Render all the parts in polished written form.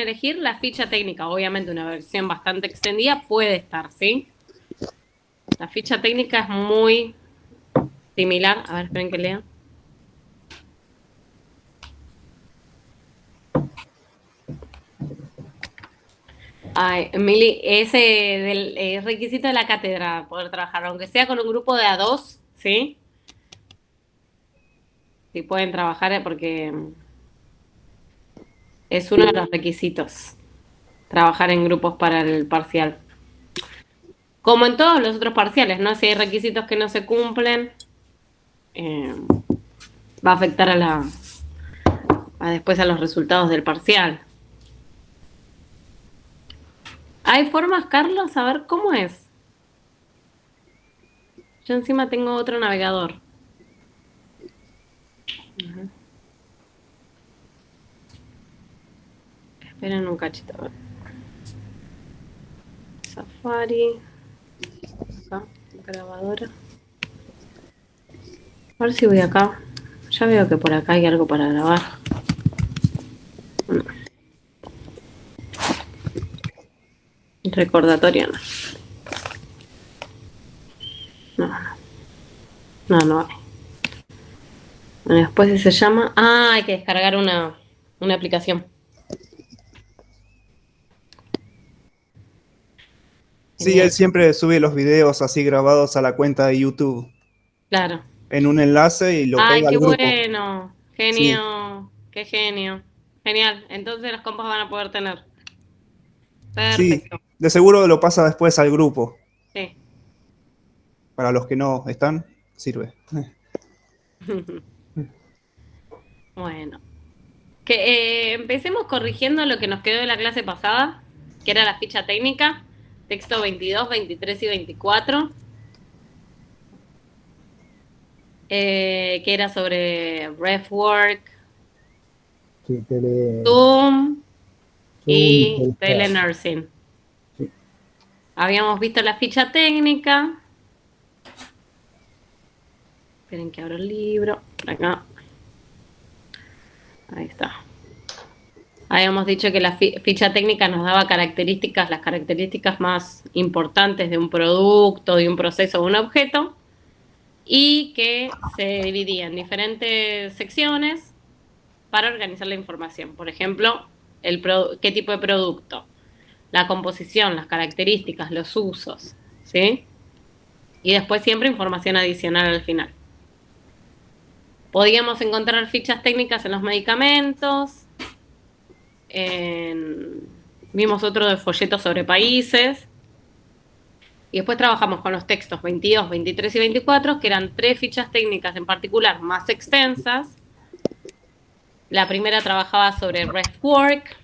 elegir la ficha técnica. Obviamente una versión bastante extendida puede estar, ¿sí? La ficha técnica es muy similar. A ver, esperen que lea. Ay, Mili, es requisito de la cátedra poder trabajar, aunque sea con un grupo de a dos, ¿sí? Sí pueden trabajar porque es uno de los requisitos, trabajar en grupos para el parcial. Como en todos los otros parciales, ¿no? Si hay requisitos que no se cumplen, eh, va a afectar a después a los resultados del parcial. ¿Hay formas, Carlos? A ver, ¿cómo es? Yo encima tengo otro navegador. Esperen un cachito. A ver. Safari. Acá, grabadora. A ver si voy acá. Ya veo que por acá hay algo para grabar. No. Recordatorio no. No, no. No, no hay. Bueno, después se llama. Ah, hay que descargar una aplicación. Sí, él Genial. siempre sube los videos así grabados a la cuenta de YouTube Claro. en un enlace y lo Ay, pega qué al grupo. bueno. Sí, Genio. Qué genio. Genial. Entonces los compas van a poder tener. sí, Perfecto. de seguro lo pasa después al grupo. Sí. Para los que no están, sirve. Bueno. Que empecemos corrigiendo lo que nos quedó de la clase pasada, que era la ficha técnica, texto 22, 23 y 24, que era sobre RefWork, Sí, tele, Zoom Zoom y y Telcel. Telenursing. Sí. Habíamos visto la ficha técnica. Esperen que abro el libro. Por acá. Ahí está. Habíamos dicho que la ficha técnica nos daba características, las características más importantes de un producto, de un proceso o un objeto, y que se dividía en diferentes secciones para organizar la información. Por ejemplo, qué tipo de producto, la composición, las características, los usos, ¿sí? Y después siempre información adicional al final. Podíamos encontrar fichas técnicas en los medicamentos, vimos otro de folletos sobre países, y después trabajamos con los textos 22, 23 y 24, que eran tres fichas técnicas en particular más extensas. La primera trabajaba sobre RefWork,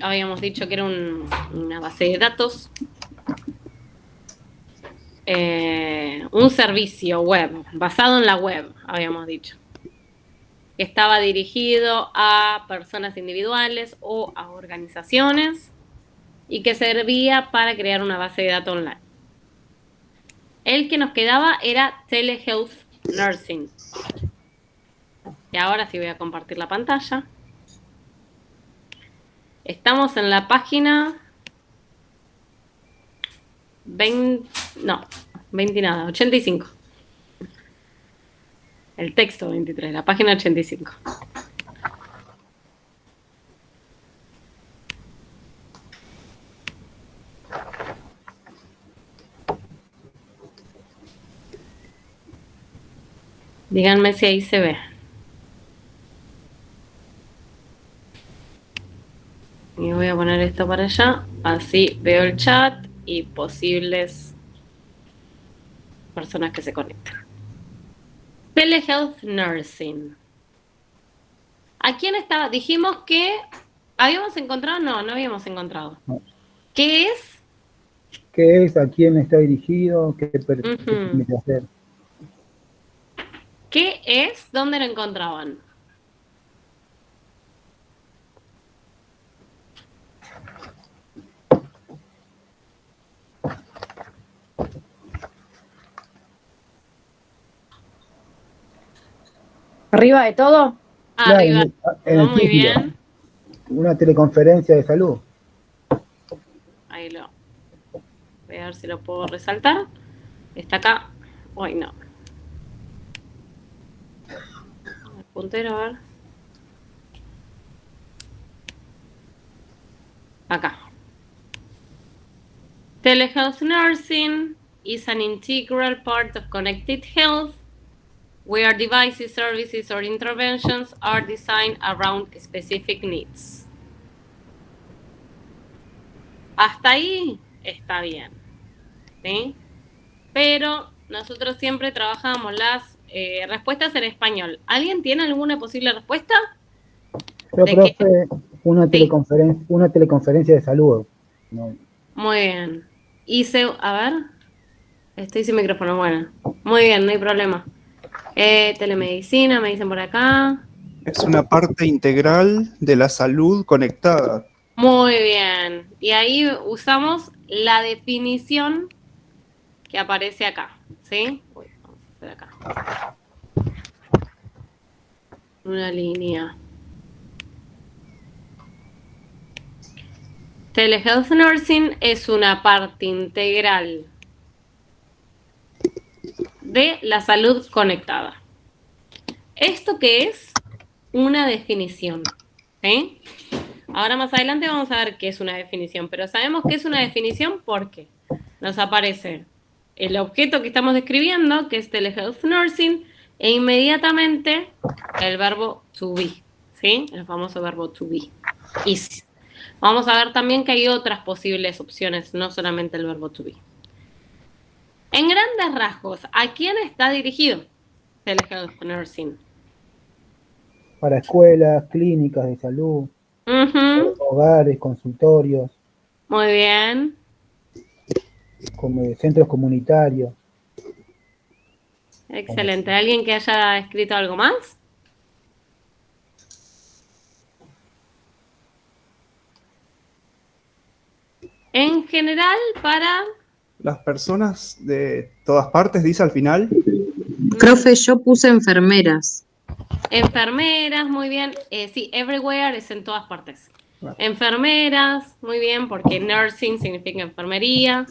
habíamos dicho que era una base de datos, un servicio web, basado en la web, habíamos dicho, que estaba dirigido a personas individuales o a organizaciones y que servía para crear una base de datos online. El que nos quedaba era Telehealth Nursing. Y ahora sí voy a compartir la pantalla. Estamos en la página 20, no, 20 nada, 85. El texto 23, la página 85. Díganme si ahí se ve. Y voy a poner esto para allá, así veo el chat y posibles personas que se conectan. Telehealth Nursing. ¿A quién estaba? Dijimos que habíamos encontrado, no, no habíamos encontrado. ¿No? ¿Qué es? ¿Qué es? ¿A quién está dirigido? ¿Qué Ujú. tiene que hacer? ¿Qué es? ¿Dónde lo encontraban? Arriba de todo, Claro, Arriba. en el Muy título. bien. una teleconferencia de salud. Ahí lo voy a ver si lo puedo resaltar. Está acá. Uy, no. El puntero, a ver. Acá. Telehealth nursing is an integral part of connected health, where devices, services, or interventions are designed around specific needs. Hasta ahí está bien, ¿sí? Pero nosotros siempre trabajamos las respuestas en español. ¿Alguien tiene alguna posible respuesta? Yo, ¿De profe, qué? una Sí. teleconferencia de salud. No, Muy bien. A ver, estoy sin micrófono, bueno. Muy bien, no hay problema. Telemedicina, me dicen por acá. Es una parte integral de la salud conectada. Muy bien. Y ahí usamos la definición que aparece acá, ¿sí? Uy, vamos a hacer acá. Una línea. Telehealth Nursing es una parte integral de la salud conectada. ¿Esto qué es? Una definición, ¿sí? Ahora más adelante vamos a ver qué es una definición, pero sabemos que es una definición porque nos aparece el objeto que estamos describiendo, que es Telehealth Nursing, e inmediatamente el verbo to be, ¿sí? El famoso verbo to be. Is. Vamos a ver también que hay otras posibles opciones, no solamente el verbo to be. En grandes rasgos, ¿a quién está dirigido Telehealth Nursing? para escuelas, clínicas de salud, hogares, consultorios, Muy bien. centros comunitarios. Excelente. ¿Alguien que haya escrito algo más? En general, para... Las personas de todas partes, dice al final. Profe, yo puse enfermeras. Enfermeras, muy bien. Sí, everywhere es en todas partes. Bueno. Enfermeras, muy bien, porque nursing significa enfermería.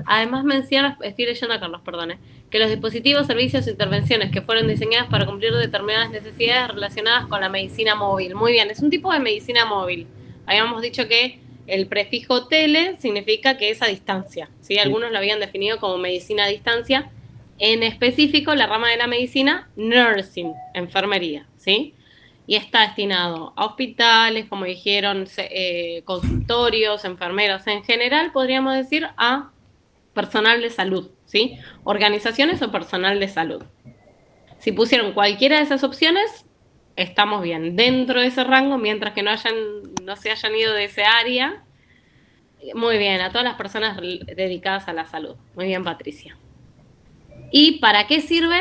Además menciona, estoy leyendo a Carlos, perdone, que los dispositivos, servicios e intervenciones que fueron diseñadas para cumplir determinadas necesidades relacionadas con la medicina móvil. Muy bien, es un tipo de medicina móvil. Habíamos dicho que el prefijo tele significa que es a distancia, ¿sí? Algunos lo habían definido como medicina a distancia. En específico, la rama de la medicina, nursing, enfermería, ¿sí? Y está destinado a hospitales, como dijeron, consultorios, enfermeros. En general, podríamos decir a personal de salud, ¿sí? Organizaciones o personal de salud. Si pusieron cualquiera de esas opciones, estamos bien. Dentro de ese rango, mientras que no se hayan ido de ese área, muy bien, a todas las personas dedicadas a la salud. Muy bien, Patricia. ¿Y para qué sirve?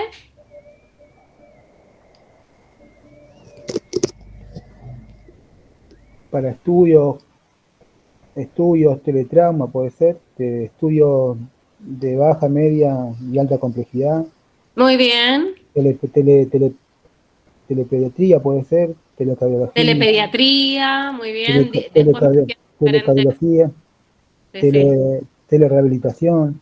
Para estudios, teletrauma puede ser, estudios de baja, media y alta complejidad. Muy bien. Telepediatría puede ser, telecardiología. Telepediatría, muy bien. Telecardiología, telerehabilitación.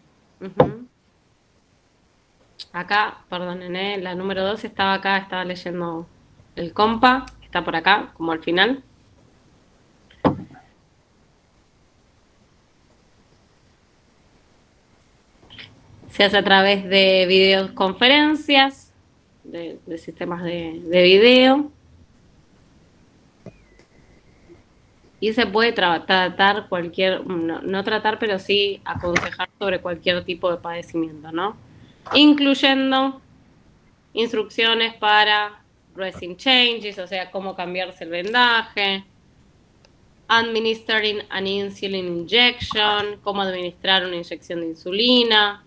Acá, perdonen, la número 2 estaba acá, estaba leyendo el compa, está por acá, como al final. Se hace a través de videoconferencias, de sistemas de video. Y se puede tratar cualquier, no tratar, pero sí aconsejar sobre cualquier tipo de padecimiento, ¿no? Incluyendo instrucciones para dressing changes, o sea, cómo cambiarse el vendaje, administering an insulin injection, cómo administrar una inyección de insulina,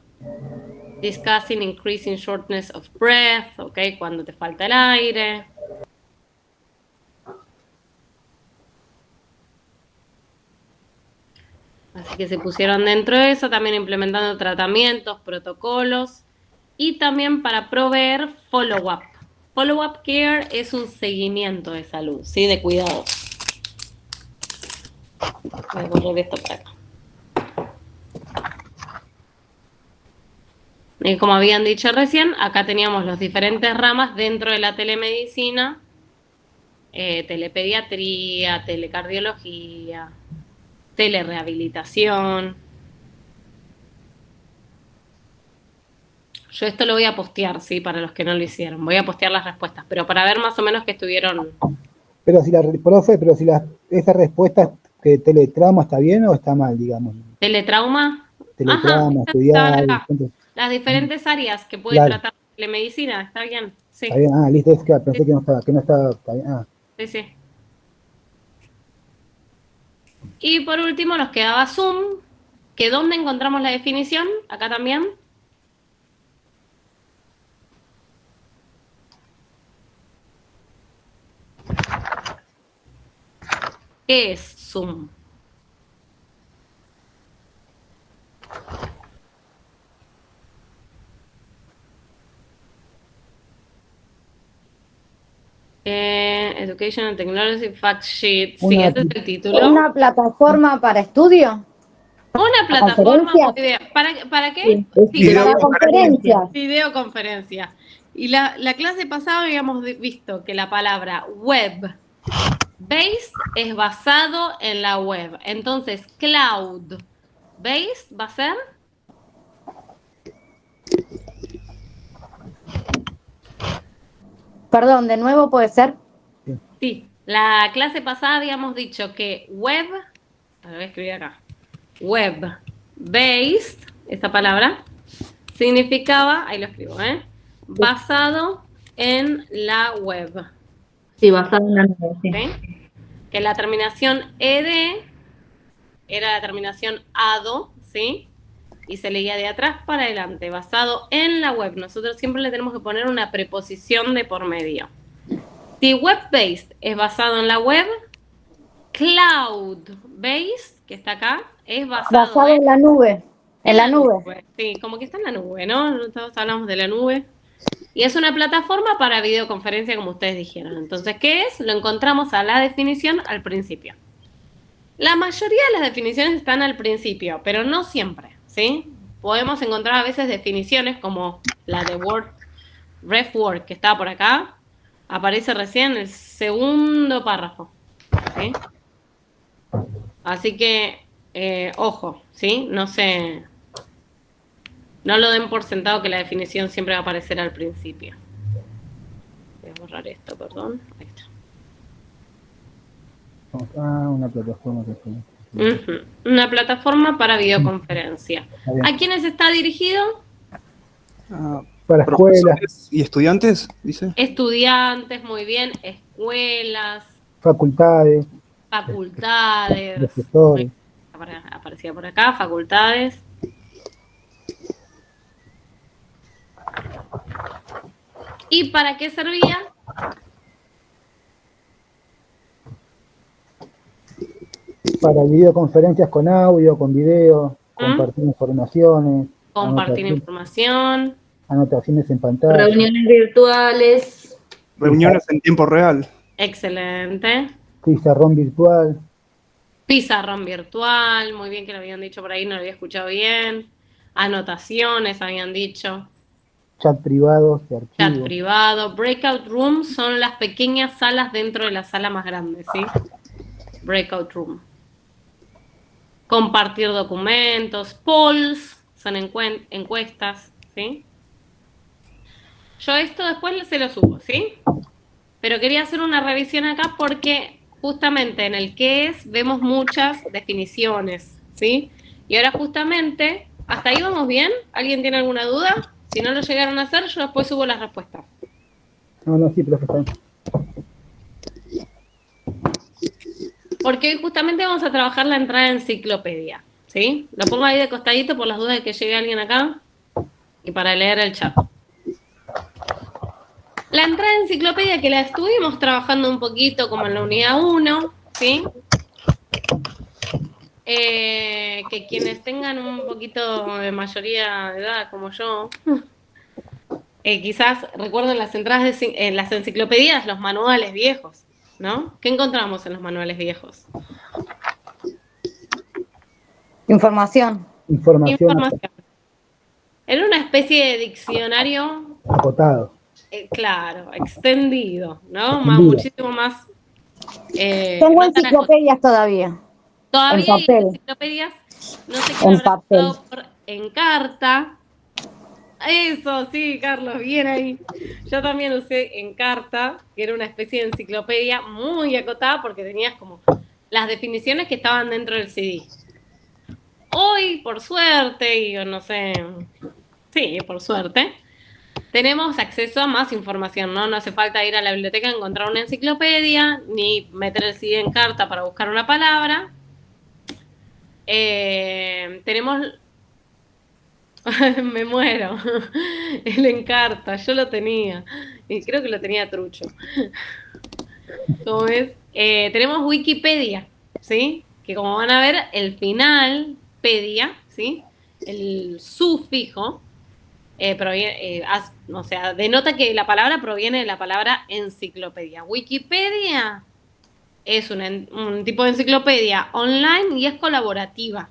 discussing increasing shortness of breath, ¿ok? Cuando te falta el aire. Así que se pusieron dentro de eso, también implementando tratamientos, protocolos y también para proveer follow-up. Follow-up care es un seguimiento de salud, ¿sí? De cuidados. Voy a borrar esto para acá. Y como habían dicho recién, acá teníamos las diferentes ramas dentro de la telemedicina, telepediatría, telecardiología, telerehabilitación. Yo esto lo voy a postear, ¿sí? Para los que no lo hicieron. Voy a postear las respuestas, pero para ver más o menos que estuvieron. Pero si profe, esa respuesta que teletrauma está bien o está mal, digamos. ¿Teletrauma? Teletrauma, Ajá, estudiar. estaban acá. Las diferentes áreas que puede Claro. tratar la telemedicina, ¿está bien? Sí. Está bien, listo, es que pensé que no estaba, está bien. Sí, sí. Y por último nos quedaba Zoom, que ¿dónde encontramos la definición? Acá también. ¿Qué es Zoom? Education and Technology Fact Sheet. Sí, ese es el título. ¿Una plataforma para estudio? Una plataforma muy bien. ¿Para qué? Sí, para conferencias. Videoconferencia. Y la clase pasada habíamos visto que la palabra web based es basado en la web. Entonces, cloud based va a ser. Perdón, de nuevo puede ser. Sí, la clase pasada habíamos dicho que web, lo voy a escribir acá, web based, esa palabra, significaba, ahí lo escribo, basado en la web. Sí, basado en la nube, sí. ¿Sí? Que la terminación ed era la terminación ado, ¿sí? Y se leía de atrás para adelante, basado en la web. Nosotros siempre le tenemos que poner una preposición de por medio. Si web-based es basado en la web, cloud-based, que está acá, es basado en la nube. En la nube. Sí, como que está en la nube, ¿no? Todos hablamos de la nube. Y es una plataforma para videoconferencia, como ustedes dijeron. Entonces, ¿qué es? Lo encontramos a la definición al principio. La mayoría de las definiciones están al principio, pero no siempre, ¿sí? Podemos encontrar a veces definiciones como la de RefWord, que está por acá, aparece recién en el segundo párrafo, ¿sí? Así que, ojo, ¿sí? No lo den por sentado que la definición siempre va a aparecer al principio. Voy a borrar esto, perdón. Ahí está. Una plataforma que Una plataforma para videoconferencia. ¿A quiénes está dirigido? Para escuelas y estudiantes, dice. Estudiantes, muy bien. Escuelas. Facultades. Profesores. Aparecía por acá, facultades. ¿Y para qué servía? Para videoconferencias con audio, con video, compartir informaciones. Compartir información. Anotaciones en pantalla. Reuniones virtuales. Reuniones en tiempo real. Excelente. Pizarrón virtual. Pizarrón virtual, muy bien que lo habían dicho por ahí, no lo había escuchado bien. Anotaciones habían dicho. Chat privado. Chat privado. Breakout rooms son las pequeñas salas dentro de la sala más grande, ¿sí? Breakout room. Compartir documentos. Polls son encuestas, ¿sí? Yo esto después se lo subo, ¿sí? Pero quería hacer una revisión acá porque justamente en el qué es vemos muchas definiciones, ¿sí? Y ahora justamente, ¿hasta ahí vamos bien? ¿Alguien tiene alguna duda? Si no lo llegaron a hacer, yo después subo las respuestas. No, sí, profesor. Porque hoy justamente vamos a trabajar la entrada en enciclopedia, ¿sí? Lo pongo ahí de costadito por las dudas de que llegue alguien acá y para leer el chat. La entrada en enciclopedia que la estuvimos trabajando un poquito como en la unidad 1, ¿sí? Que quienes tengan un poquito de mayoría de edad como yo, quizás recuerden las entradas en las enciclopedias, los manuales viejos, ¿no? ¿Qué encontramos en los manuales viejos? Información. Información Información. Era una especie de diccionario, acotado. claro, extendido, ¿no? Extendido. Muchísimo más. Tengo No tan enciclopedias todavía. Todavía En hay papel. enciclopedias, no sé quién En habrá papel. usado por Encarta. Eso, sí, Carlos, bien ahí. Yo también usé Encarta, que era una especie de enciclopedia muy acotada porque tenías como las definiciones que estaban dentro del CD. Hoy, por suerte, y yo no sé, sí, por suerte, tenemos acceso a más información, ¿no? No hace falta ir a la biblioteca a encontrar una enciclopedia, ni meter el CD en carta para buscar una palabra. Tenemos... Me muero. El Encarta, yo lo tenía. Y creo que lo tenía trucho. ¿Cómo ves? Tenemos Wikipedia, ¿sí? Que como van a ver, el final, pedia, ¿sí? El sufijo, o sea, denota que la palabra proviene de la palabra enciclopedia. Wikipedia es un tipo de enciclopedia online y es colaborativa.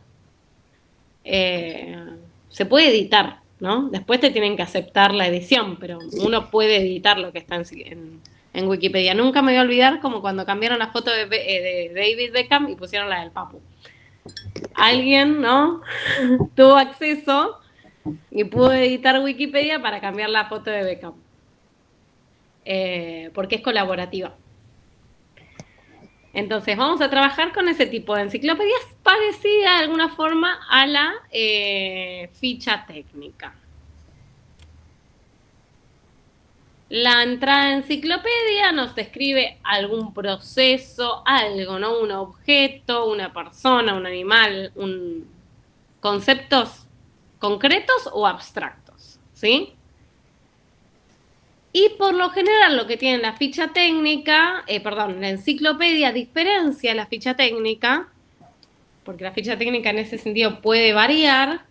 Se puede editar, ¿no? Después te tienen que aceptar la edición, pero uno puede editar lo que está en Wikipedia. Nunca me voy a olvidar como cuando cambiaron la foto de David Beckham y pusieron la del Papu. Alguien, ¿no? Tuvo acceso y pudo editar Wikipedia para cambiar la foto de Beckham. Porque es colaborativa. Entonces vamos a trabajar con ese tipo de enciclopedias parecida de alguna forma a la ficha técnica. La entrada de enciclopedia nos describe algún proceso, algo, ¿no? Un objeto, una persona, un animal, conceptos concretos o abstractos, ¿sí? Y por lo general lo que tiene la ficha técnica, la enciclopedia diferencia la ficha técnica, porque la ficha técnica en ese sentido puede variar,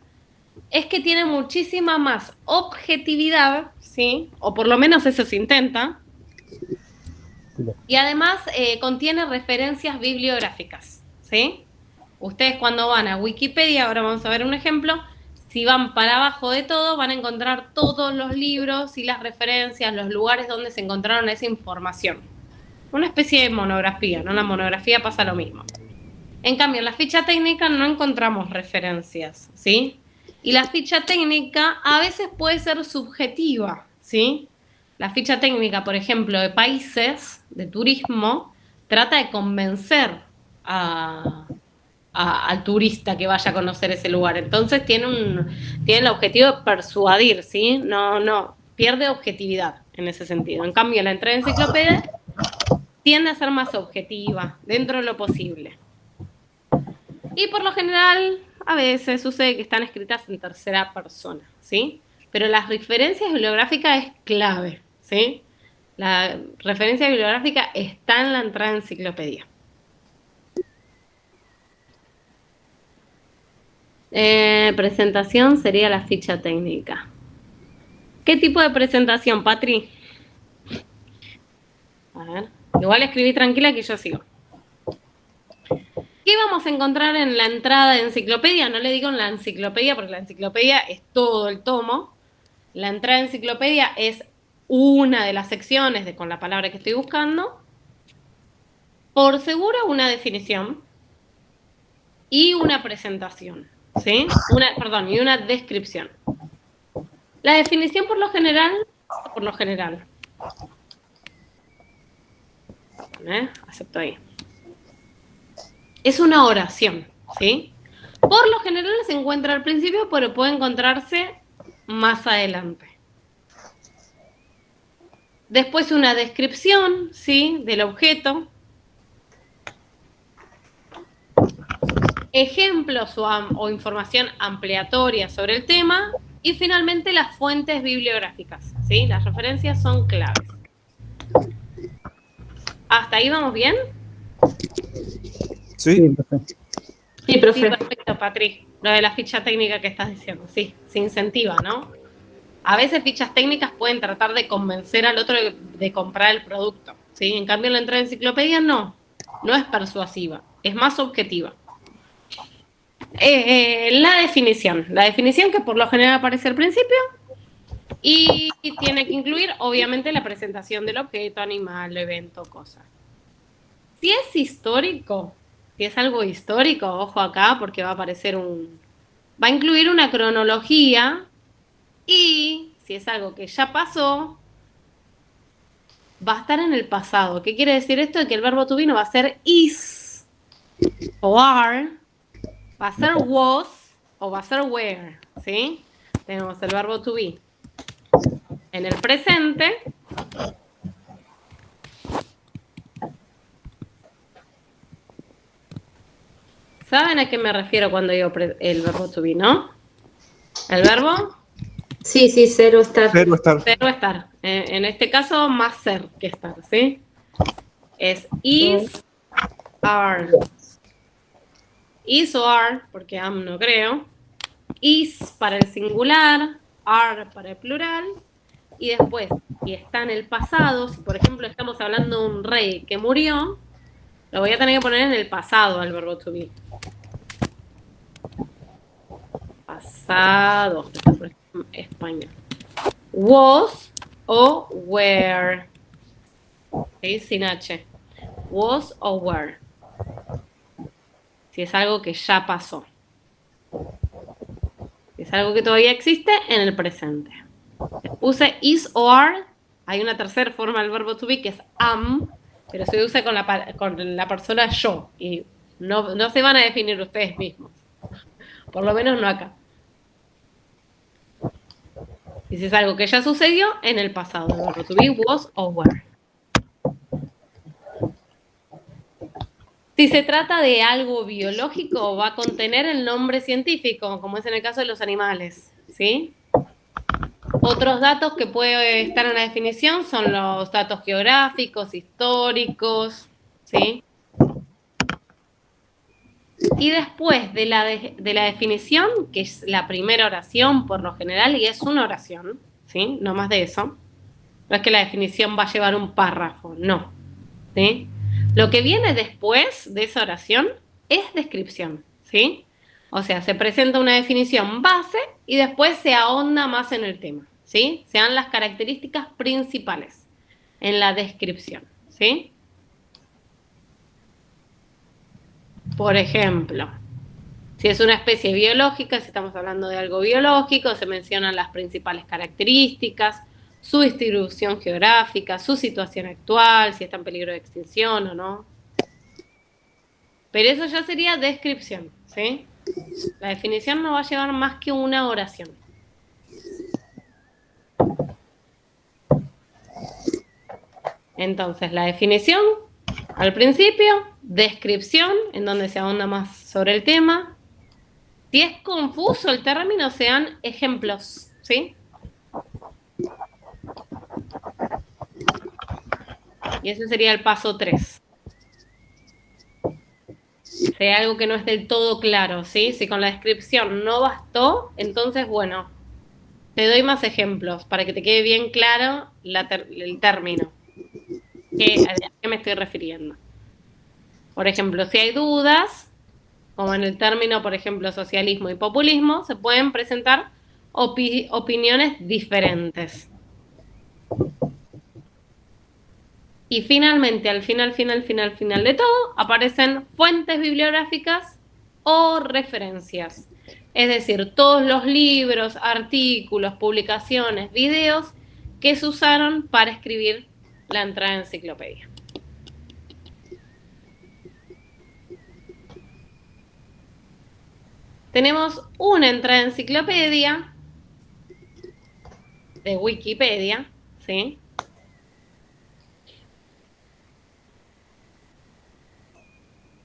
es que tiene muchísima más objetividad, ¿sí? O por lo menos eso se intenta. Y además contiene referencias bibliográficas, ¿sí? Ustedes cuando van a Wikipedia, ahora vamos a ver un ejemplo, si van para abajo de todo, van a encontrar todos los libros y las referencias, los lugares donde se encontraron esa información. Una especie de monografía, ¿no? En la monografía pasa lo mismo. En cambio, en la ficha técnica no encontramos referencias, ¿sí? Y la ficha técnica a veces puede ser subjetiva, ¿sí? La ficha técnica, por ejemplo, de países, de turismo, trata de convencer al turista que vaya a conocer ese lugar. Entonces tiene el objetivo de persuadir, ¿sí? No, pierde objetividad en ese sentido. En cambio, la entrada de enciclopedia tiende a ser más objetiva, dentro de lo posible. Y por lo general, a veces sucede que están escritas en tercera persona, ¿sí? Pero las referencias bibliográficas es clave, ¿sí? La referencia bibliográfica está en la entrada de enciclopedia. Presentación sería la ficha técnica. ¿Qué tipo de presentación, Patri? A ver, igual escribí tranquila que yo sigo. ¿Qué vamos a encontrar en la entrada de enciclopedia? No le digo en la enciclopedia porque la enciclopedia es todo el tomo. La entrada de enciclopedia es una de las secciones con la palabra que estoy buscando. Por seguro, una definición y una presentación, ¿sí? Y una descripción. La definición por lo general, acepto ahí. Es una oración, ¿sí? Por lo general se encuentra al principio, pero puede encontrarse más adelante. Después una descripción, ¿sí? Del objeto. Ejemplos o información ampliatoria sobre el tema. Y finalmente las fuentes bibliográficas, ¿sí? Las referencias son claves. ¿Hasta ahí vamos bien? Sí. Perfecto. Sí, profe. Sí, perfecto, Patri. Lo de la ficha técnica que estás diciendo, sí, se incentiva, ¿no? A veces fichas técnicas pueden tratar de convencer al otro de comprar el producto, ¿sí? En cambio, la entrada de enciclopedia no es persuasiva, es más objetiva. La definición que por lo general aparece al principio y tiene que incluir, obviamente, la presentación del objeto, animal, evento, cosa. Si es histórico, si es algo histórico, ojo acá, porque va a aparecer va a incluir una cronología y si es algo que ya pasó, va a estar en el pasado. ¿Qué quiere decir esto? De que el verbo to be no va a ser is o are, va a ser was o va a ser were, ¿sí? Tenemos el verbo to be en el presente. ¿Saben a qué me refiero cuando digo el verbo to be, no? El verbo Sí, ser o estar. Ser o estar. ser o estar. En este caso, más ser que estar, ¿sí? Es is, are. Is o are, porque am no creo. Is para el singular, are para el plural. Y después, si está en el pasado, si por ejemplo estamos hablando de un rey que murió, lo voy a tener que poner en el pasado al verbo to be. Pasado. España. Was o were. ¿Sí? Sin H. Was o were. Si es algo que ya pasó. Si es algo que todavía existe, en el presente. Use is o are. Hay una tercera forma del verbo to be que es am, pero se usa con la persona yo. Y no se van a definir ustedes mismos. Por lo menos no acá. Y si es algo que ya sucedió, en el pasado. El verbo to be, was o were. Si se trata de algo biológico, va a contener el nombre científico, como es en el caso de los animales, ¿sí? Otros datos que puede estar en la definición son los datos geográficos, históricos, ¿sí? Y después de la definición, que es la primera oración por lo general, y es una oración, ¿sí? No más de eso. No es que la definición va a llevar un párrafo, no, ¿sí? Lo que viene después de esa oración es descripción, ¿sí? O sea, se presenta una definición base y después se ahonda más en el tema, ¿sí? Se dan las características principales en la descripción, ¿sí? Por ejemplo, si es una especie biológica, si estamos hablando de algo biológico, se mencionan las principales características, su distribución geográfica, su situación actual, si está en peligro de extinción o no. Pero eso ya sería descripción, ¿sí? La definición no va a llevar más que una oración. Entonces, la definición al principio, descripción, en donde se ahonda más sobre el tema. Si es confuso el término, sean ejemplos, ¿sí? Y ese sería el paso 3. Si hay algo que no es del todo claro, ¿sí? Si con la descripción no bastó, entonces, bueno, te doy más ejemplos para que te quede bien claro el término. ¿A qué me estoy refiriendo? Por ejemplo, si hay dudas, como en el término, por ejemplo, socialismo y populismo, se pueden presentar opiniones diferentes. Y finalmente, al final de todo, aparecen fuentes bibliográficas o referencias. Es decir, todos los libros, artículos, publicaciones, videos que se usaron para escribir la entrada en enciclopedia. Tenemos una entrada en enciclopedia de Wikipedia, ¿sí?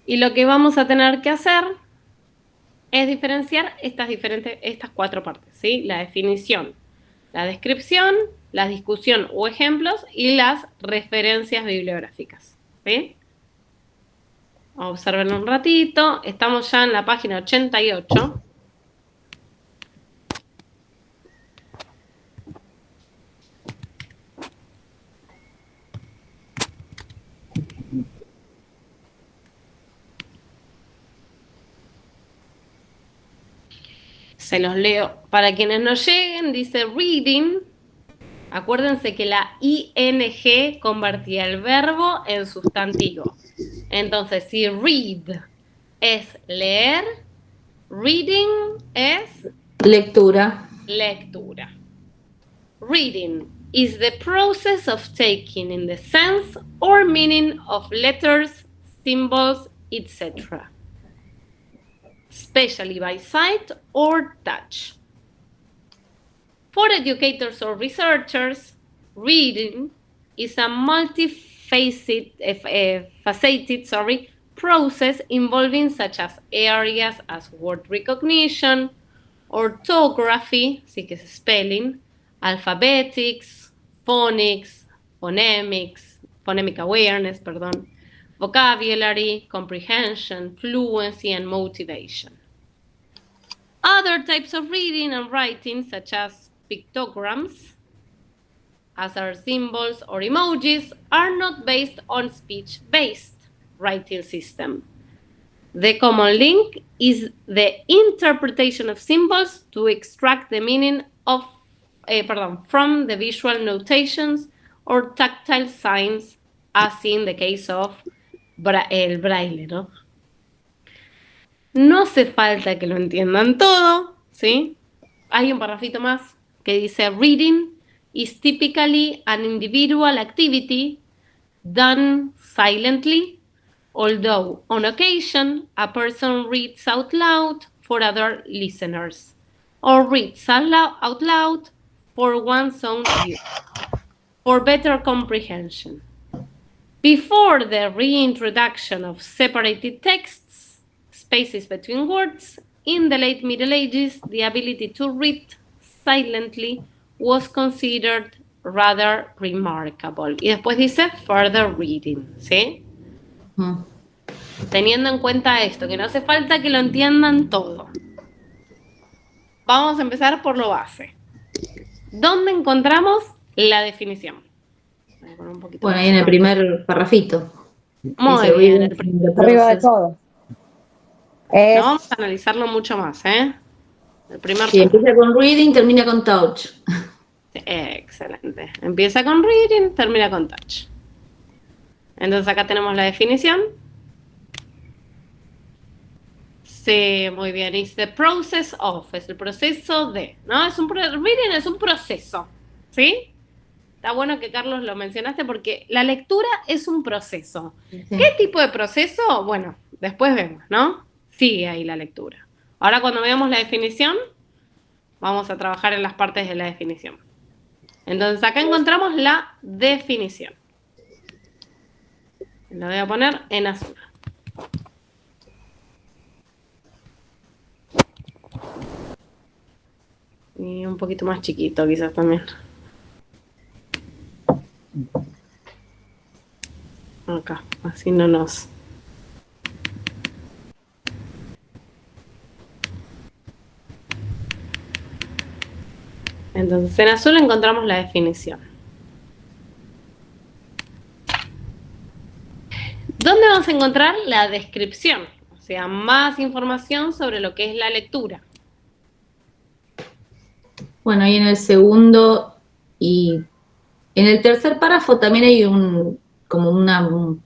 Y lo que vamos a tener que hacer es diferenciar estas 4 partes, ¿sí? La definición, la descripción, la discusión o ejemplos y las referencias bibliográficas, ¿sí? Observen un ratito, estamos ya en la página 88. Se los leo. Para quienes no lleguen, dice reading. Acuérdense que la ing convertía el verbo en sustantivo. Entonces, si read es leer, reading es Lectura. lectura. Reading is the process of taking in the sense or meaning of letters, symbols, etc., especially by sight or touch. For educators or researchers, reading is a multifaceted process involving such as areas as word recognition, orthography, sí que es spelling, alphabetics, phonics, phonemic awareness, vocabulary, comprehension, fluency, and motivation. Other types of reading and writing, such as pictograms, as are symbols or emojis, are not based on speech-based writing system. The common link is the interpretation of symbols to extract the meaning of, from the visual notations or tactile signs, as in the case of el braille, ¿no? No hace falta que lo entiendan todo, ¿sí? Hay un parrafito más que dice reading is typically an individual activity done silently, although on occasion a person reads out loud for other listeners or reads out loud for one's own use for better comprehension. Before the reintroduction of separated texts, spaces between words, in the late Middle Ages, the ability to read silently was considered rather remarkable. Y después dice further reading, ¿sí? Teniendo en cuenta esto, que no hace falta que lo entiendan todo. Vamos a empezar por lo base. ¿Dónde encontramos la definición? Bueno, ahí en el primer parrafito. Muy bien. Arriba de todo. No vamos a analizarlo mucho más, ¿eh? El primer sí, empieza con reading, termina con touch. Sí, excelente. Empieza con reading, termina con touch. Entonces acá tenemos la definición. Sí, muy bien. It's the process of, es el proceso de, ¿no? Reading es un proceso, ¿sí? Está bueno que Carlos lo mencionaste porque la lectura es un proceso. Sí. ¿Qué tipo de proceso? Bueno, después vemos, ¿no? Sigue ahí la lectura. Ahora cuando veamos la definición, vamos a trabajar en las partes de la definición. Entonces acá encontramos la definición. La voy a poner en azul. Y un poquito más chiquito quizás también. Acá, así no nos... Entonces en azul encontramos la definición. ¿Dónde vamos a encontrar la descripción? O sea, más información sobre lo que es la lectura. Bueno, ahí en el segundo y en el tercer párrafo también hay un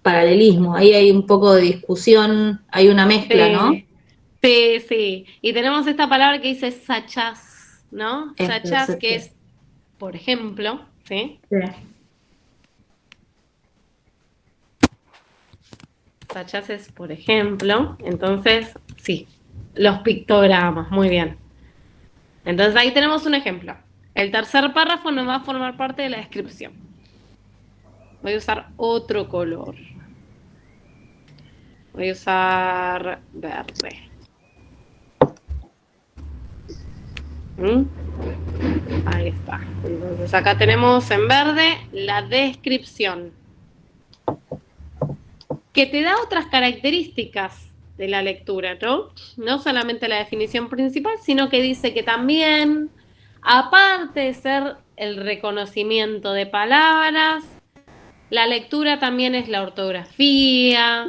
paralelismo. Ahí hay un poco de discusión, hay una mezcla, sí. ¿No? Sí, sí. Y tenemos esta palabra que dice sachas, ¿no? Sachas, que es, por ejemplo, ¿sí? Sí. Sachas es, por ejemplo, entonces, sí, los pictogramas, muy bien. Entonces ahí tenemos un ejemplo. El tercer párrafo nos va a formar parte de la descripción. Voy a usar otro color. Voy a usar verde. Ahí está. Entonces acá tenemos en verde la descripción, que te da otras características de la lectura, ¿no? No solamente la definición principal, sino que dice que también, aparte de ser el reconocimiento de palabras, la lectura también es la ortografía,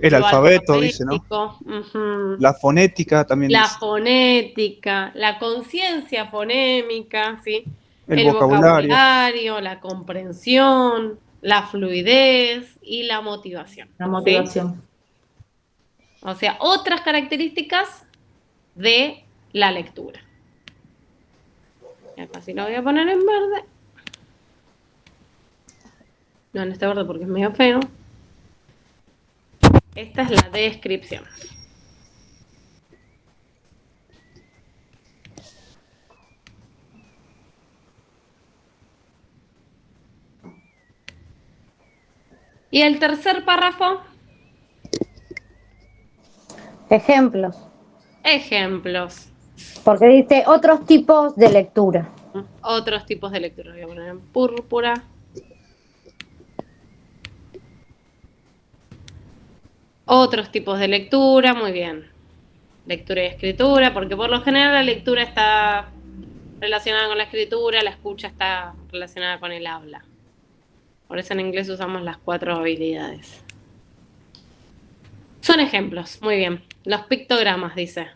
El lo alfabeto, dice, ¿no? alfabético, ujú. La fonética también La dice. fonética, la conciencia fonémica, ¿sí? El El vocabulario. vocabulario, la comprensión, la fluidez y la motivación, La ¿sí? motivación. O sea, otras características de la lectura. Y acá sí lo voy a poner en verde. No en este verde porque es medio feo. Esta es la descripción. Y el tercer párrafo, Ejemplos. ejemplos. Porque dice otros tipos de lectura. Otros tipos de lectura. Voy a poner en púrpura. Otros tipos de lectura, muy bien. Lectura y escritura, porque por lo general la lectura está relacionada con la escritura, la escucha está relacionada con el habla. Por eso en inglés usamos las 4 habilidades. Son ejemplos, muy bien. Los pictogramas, dice.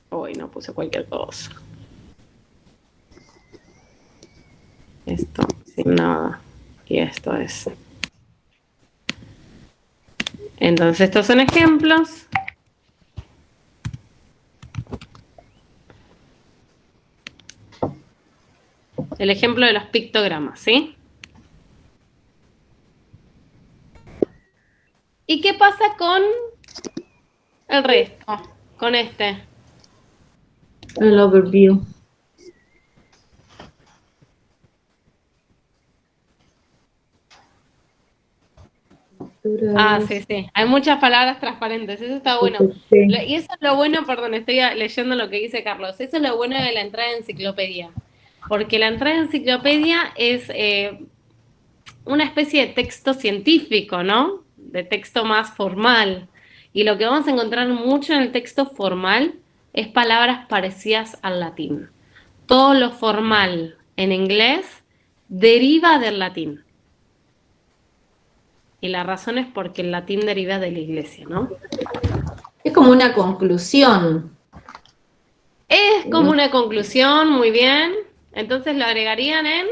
Uy, no puse cualquier cosa. Esto, sin nada. Y esto es. Entonces, estos son ejemplos. El ejemplo de los pictogramas, ¿sí? ¿Y qué pasa con el resto? Con este. El overview. Ah, sí, sí. Hay muchas palabras transparentes. Eso está bueno. Sí. Y eso es lo bueno, perdón, estoy leyendo lo que dice Carlos. Eso es lo bueno de la entrada de enciclopedia. Porque la entrada de enciclopedia es una especie de texto científico, ¿no? De texto más formal. Y lo que vamos a encontrar mucho en el texto formal es palabras parecidas al latín. Todo lo formal en inglés deriva del latín. Y la razón es porque el latín deriva de la iglesia, ¿no? Es como una conclusión. Es como una conclusión, muy bien. Entonces lo agregarían en...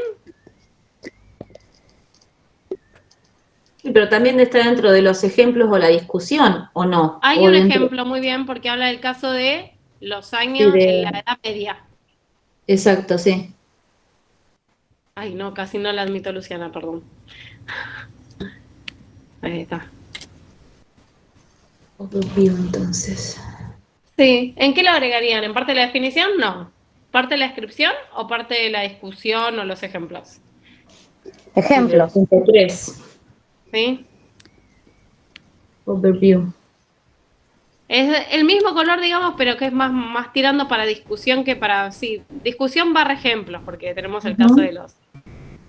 Sí, pero también está dentro de los ejemplos o la discusión, ¿o no? Hay O un dentro- ejemplo muy bien porque habla del caso de los Sí, años en la Edad Media. Exacto, sí. Ay, no, casi no la admito, Luciana, perdón. Ahí está. Overview, entonces. Sí, ¿en qué lo agregarían? ¿En parte de la definición? No. ¿Parte de la descripción o parte de la discusión o los ejemplos? Ejemplos. 3. ¿Sí? Overview. Es el mismo color, digamos, pero que es más tirando para discusión que para... Sí, discusión barra ejemplos, porque tenemos el caso de los...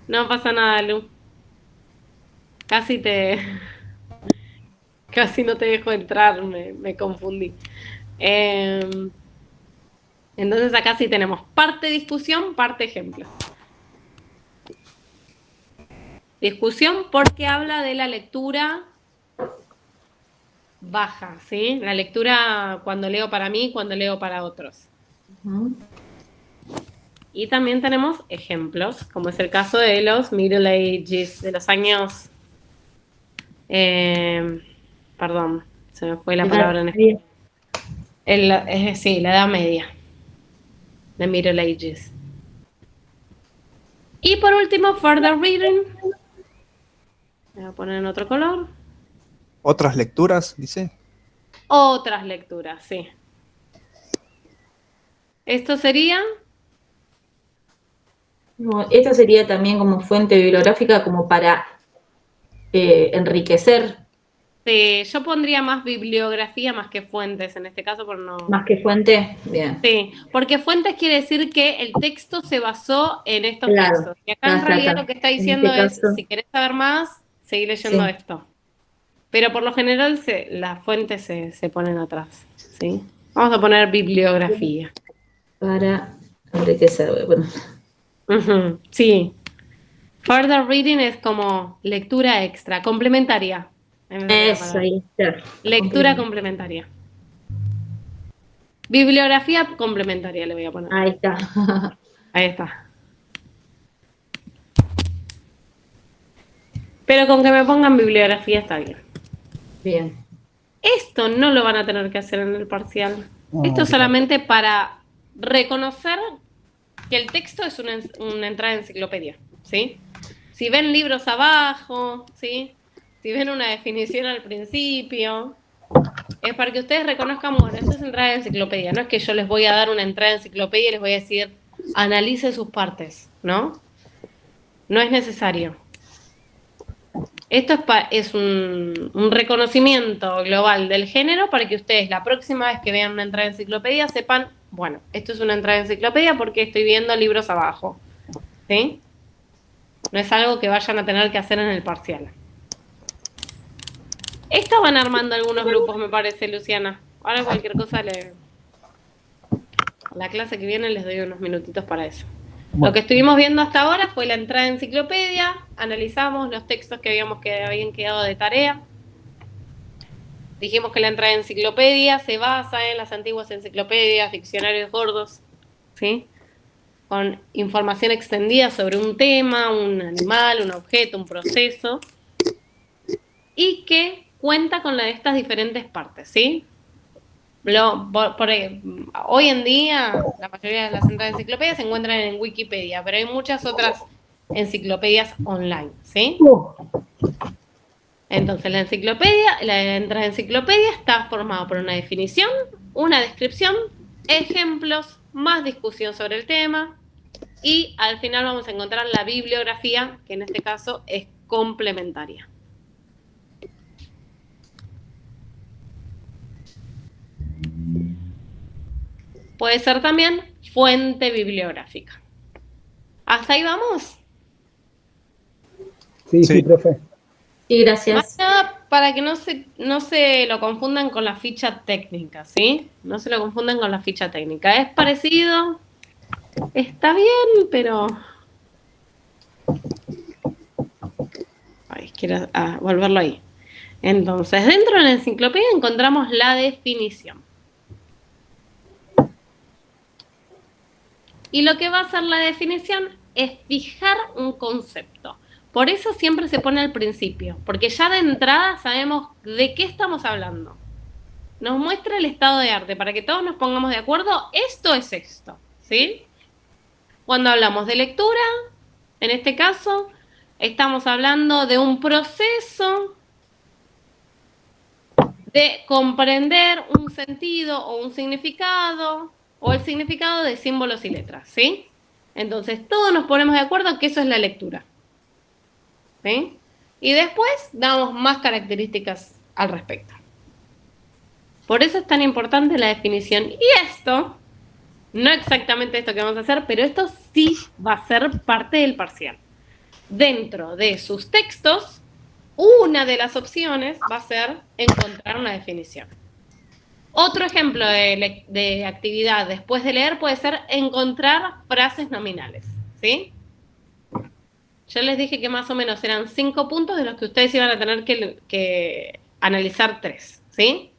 No pasa nada, Lu. Casi no te dejo entrar, me confundí. Entonces acá sí tenemos parte discusión, parte ejemplo. Discusión porque habla de la lectura baja, ¿sí? La lectura cuando leo para mí, cuando leo para otros. Y también tenemos ejemplos, como es el caso de los Middle Ages, de los años... perdón, se me fue la palabra en español. Sí, la Edad Media. The Middle Ages. Y por último, further reading. Voy a poner en otro color. Otras lecturas, dice. Otras lecturas, sí. Esto sería... No, esta sería también como fuente bibliográfica como para enriquecer. Sí, yo pondría más bibliografía más que fuentes en este caso, pero no... Más que fuente, bien. Sí, porque fuentes quiere decir que el texto se basó en estos Claro, textos. Y acá en realidad lo que está diciendo en este es, caso, si querés saber más, seguí leyendo sí. esto. Pero por lo general las fuentes se ponen atrás, ¿sí? Vamos a poner bibliografía. Para enriquecer, voy a poner. Sí. Further reading es como lectura extra, complementaria. Esa sería la Eso, palabra. ahí está. Lectura complementaria. Bibliografía complementaria le voy a poner. Ahí está. Ahí está. Pero con que me pongan bibliografía está bien. Bien. Esto no lo van a tener que hacer en el parcial. No, Esto es claro. solamente para reconocer que el texto es una entrada de enciclopedia, ¿sí? Si ven libros abajo, ¿sí? Si ven una definición al principio, es para que ustedes reconozcan, bueno, esto es entrada de enciclopedia. No es que yo les voy a dar una entrada de enciclopedia y les voy a decir, analice sus partes, ¿no? No es necesario. Esto es un reconocimiento global del género para que ustedes la próxima vez que vean una entrada de enciclopedia sepan, bueno, esto es una entrada de enciclopedia porque estoy viendo libros abajo, ¿sí? No es algo que vayan a tener que hacer en el parcial. Estaban armando algunos grupos, me parece, Luciana. Ahora cualquier cosa a la clase que viene les doy unos minutitos para eso. Lo que estuvimos viendo hasta ahora fue la entrada de enciclopedia, analizamos los textos que habían quedado de tarea. Dijimos que la entrada de enciclopedia se basa en las antiguas enciclopedias, diccionarios gordos, ¿sí? Con información extendida sobre un tema, un animal, un objeto, un proceso, y que cuenta con la de estas diferentes partes, ¿sí? Hoy en día, la mayoría de las entradas de enciclopedia se encuentran en Wikipedia, pero hay muchas otras enciclopedias online, ¿sí? Entonces, la entrada de enciclopedia está formada por una definición, una descripción, ejemplos, más discusión sobre el tema, y al final vamos a encontrar la bibliografía, que en este caso es complementaria. Puede ser también fuente bibliográfica. ¿Hasta ahí vamos? Sí, Sí. profe. Sí, gracias. Más nada para que no se lo confundan con la ficha técnica, ¿sí? No se lo confundan con la ficha técnica. Es parecido, está bien, pero... Ay, quiero volverlo ahí. Entonces, dentro de la enciclopedia encontramos la definición. Y lo que va a hacer la definición es fijar un concepto. Por eso siempre se pone al principio, porque ya de entrada sabemos de qué estamos hablando. Nos muestra el estado de arte, para que todos nos pongamos de acuerdo, esto es esto, ¿sí? Cuando hablamos de lectura, en este caso, estamos hablando de un proceso de comprender un sentido o un significado, o el significado de símbolos y letras, ¿sí? Entonces, todos nos ponemos de acuerdo que eso es la lectura, ¿sí? Y después damos más características al respecto. Por eso es tan importante la definición. Y esto, no exactamente esto que vamos a hacer, pero esto sí va a ser parte del parcial. Dentro de sus textos, una de las opciones va a ser encontrar una definición. Otro ejemplo de actividad después de leer puede ser encontrar frases nominales, ¿sí? Yo les dije que más o menos eran 5 puntos de los que ustedes iban a tener que analizar 3, ¿sí?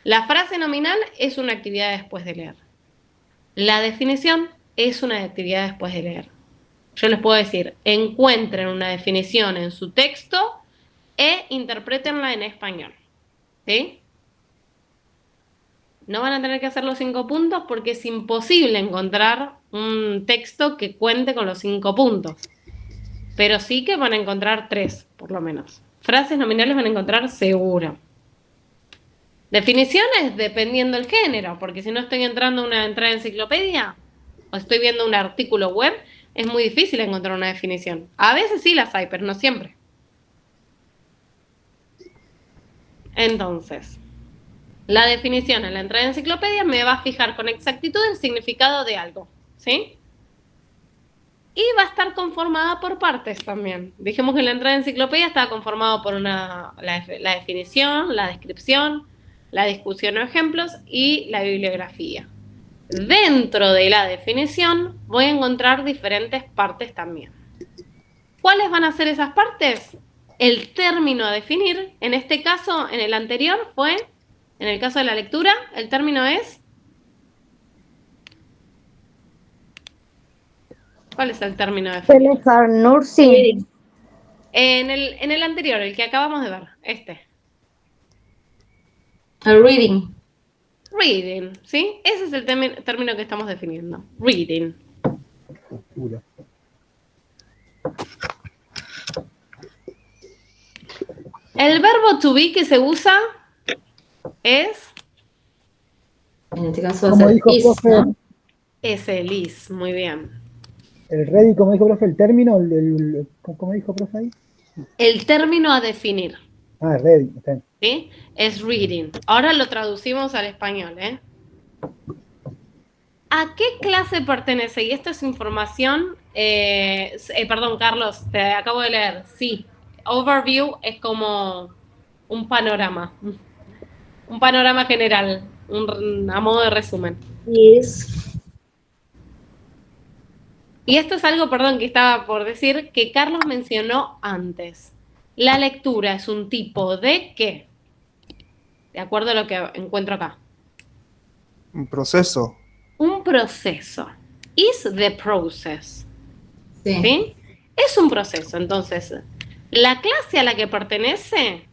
La frase nominal es una actividad después de leer. La definición es una actividad después de leer. Yo les puedo decir, encuentren una definición en su texto e interprétenla en español, ¿sí? No van a tener que hacer los 5 puntos porque es imposible encontrar un texto que cuente con los 5 puntos. Pero sí que van a encontrar 3, por lo menos. Frases nominales van a encontrar seguro. Definiciones dependiendo del género, porque si no estoy entrando a una entrada de enciclopedia o estoy viendo un artículo web, es muy difícil encontrar una definición. A veces sí las hay, pero no siempre. Entonces, la definición en la entrada de enciclopedia me va a fijar con exactitud el significado de algo, ¿sí? Y va a estar conformada por partes también. Dijimos que la entrada de enciclopedia estaba conformada por la definición, la descripción, la discusión o ejemplos y la bibliografía. Dentro de la definición voy a encontrar diferentes partes también. ¿Cuáles van a ser esas partes? el término a definir, en este caso, en el anterior fue, en el caso de la lectura, el término es... ¿Cuál es el término a definir? Peles are nursing. Reading. En el anterior, el que acabamos de ver, este. A reading. Reading, ¿sí? Ese es el término que estamos definiendo. Reading. Lectura. El verbo to be que se usa es... En este caso va a Como ser dijo is, profe, ¿no? Es el is, muy bien. el ready, como dijo profe, el término, ¿cómo dijo profe ahí? El término a definir, Ah, ready, está bien. ¿sí? Es reading. Ahora lo traducimos al español, ¿eh? ¿A qué clase pertenece? Y esto es información, perdón, Carlos, te acabo de leer. Sí, overview es como un panorama general, a modo de resumen. Is. Y esto es algo, perdón, que estaba por decir, que Carlos mencionó antes. La lectura es un tipo de ¿qué? De acuerdo a lo que encuentro acá. Un proceso. Un proceso. Is the process. Sí. ¿Sí? Es un proceso. Entonces, la clase a la que pertenece,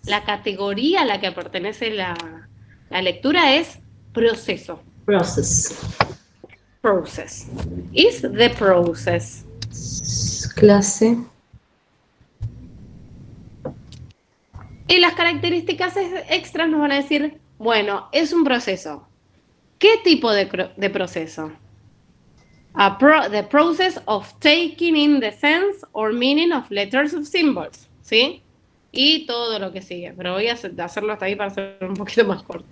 la categoría a la que pertenece la lectura es proceso. Process. Process. Is the process. Clase. Y las características extras nos van a decir, bueno, es un proceso. ¿Qué tipo de proceso? The process of taking in the sense or meaning of letters of symbols, ¿sí? Y todo lo que sigue, pero voy a hacerlo hasta ahí para hacer un poquito más corto.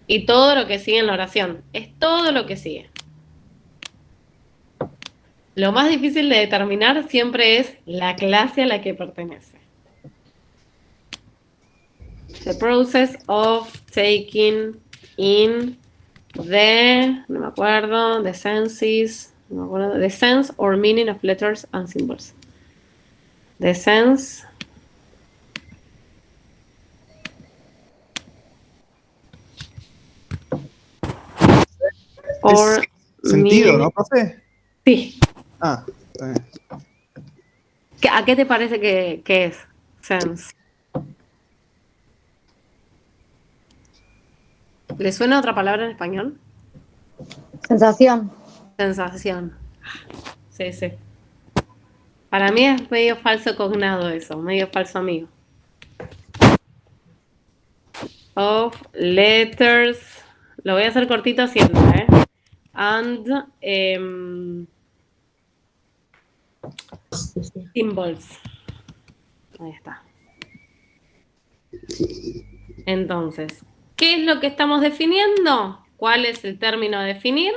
Y todo lo que sigue en la oración, es todo lo que sigue. Lo más difícil de determinar siempre es la clase a la que pertenece. The process of taking in no me acuerdo, the senses, no me acuerdo, the sense or meaning of letters and symbols. The sense or Sentido, meaning. ¿no, profe? Sí. Ah, está bien. ¿A qué te parece que es? Sense. ¿Le suena otra palabra en español? Sensación. Sensación. Sí, sí. Para mí es medio falso cognado eso, medio falso amigo. Of letters. Lo voy a hacer cortito siempre, ¿eh? And symbols. Ahí está. Entonces, ¿qué es lo que estamos definiendo? ¿Cuál es el término a definir?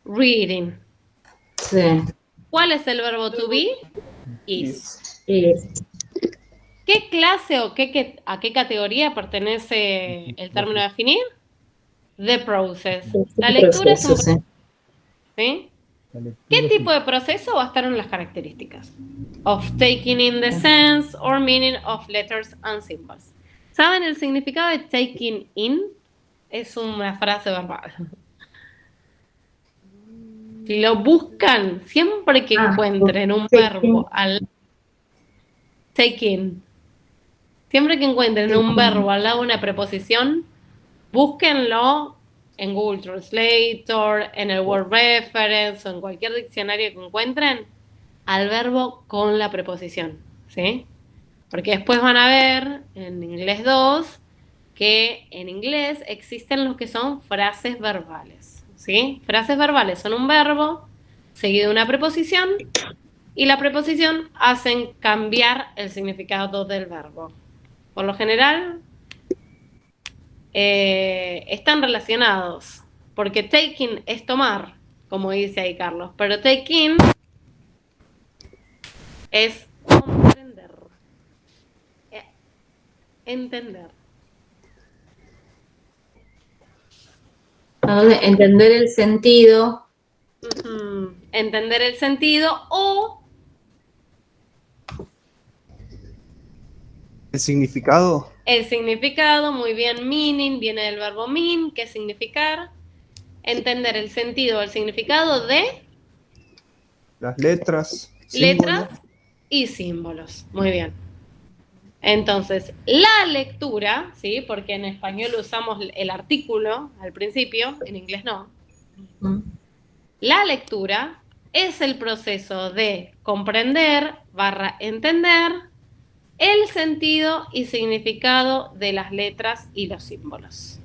Reading. Sí. ¿Cuál es el verbo to be? Is. Is. ¿Qué clase o a qué categoría pertenece el término a definir? The process. La lectura es un proceso, ¿sí? ¿Qué tipo de proceso va a estar en las características? Of taking in the sense or meaning of letters and symbols. ¿Saben el significado de taking in? Es una frase verbal. Si lo buscan, siempre que encuentren un verbo al taking, siempre que encuentren un verbo al lado de una preposición, búsquenlo en Google Translator, en el Word Reference o en cualquier diccionario que encuentren al verbo con la preposición, ¿sí? Porque después van a ver en inglés 2 que en inglés existen lo que son frases verbales, ¿sí? Frases verbales son un verbo seguido de una preposición y la preposición hacen cambiar el significado del verbo. Por lo general están relacionados, porque taking es tomar, como dice ahí Carlos, pero taking es comprender, entender. Entender el sentido. Entender el sentido o ¿El significado? El significado, muy bien, meaning, viene del verbo mean, que es significar. Entender el sentido, el significado de Las letras, letras símbolos. y símbolos. Muy bien. Entonces, la lectura, ¿sí? Porque en español usamos el artículo al principio, en inglés no. Mm. La lectura es el proceso de comprender / entender el sentido y significado de las letras y los símbolos.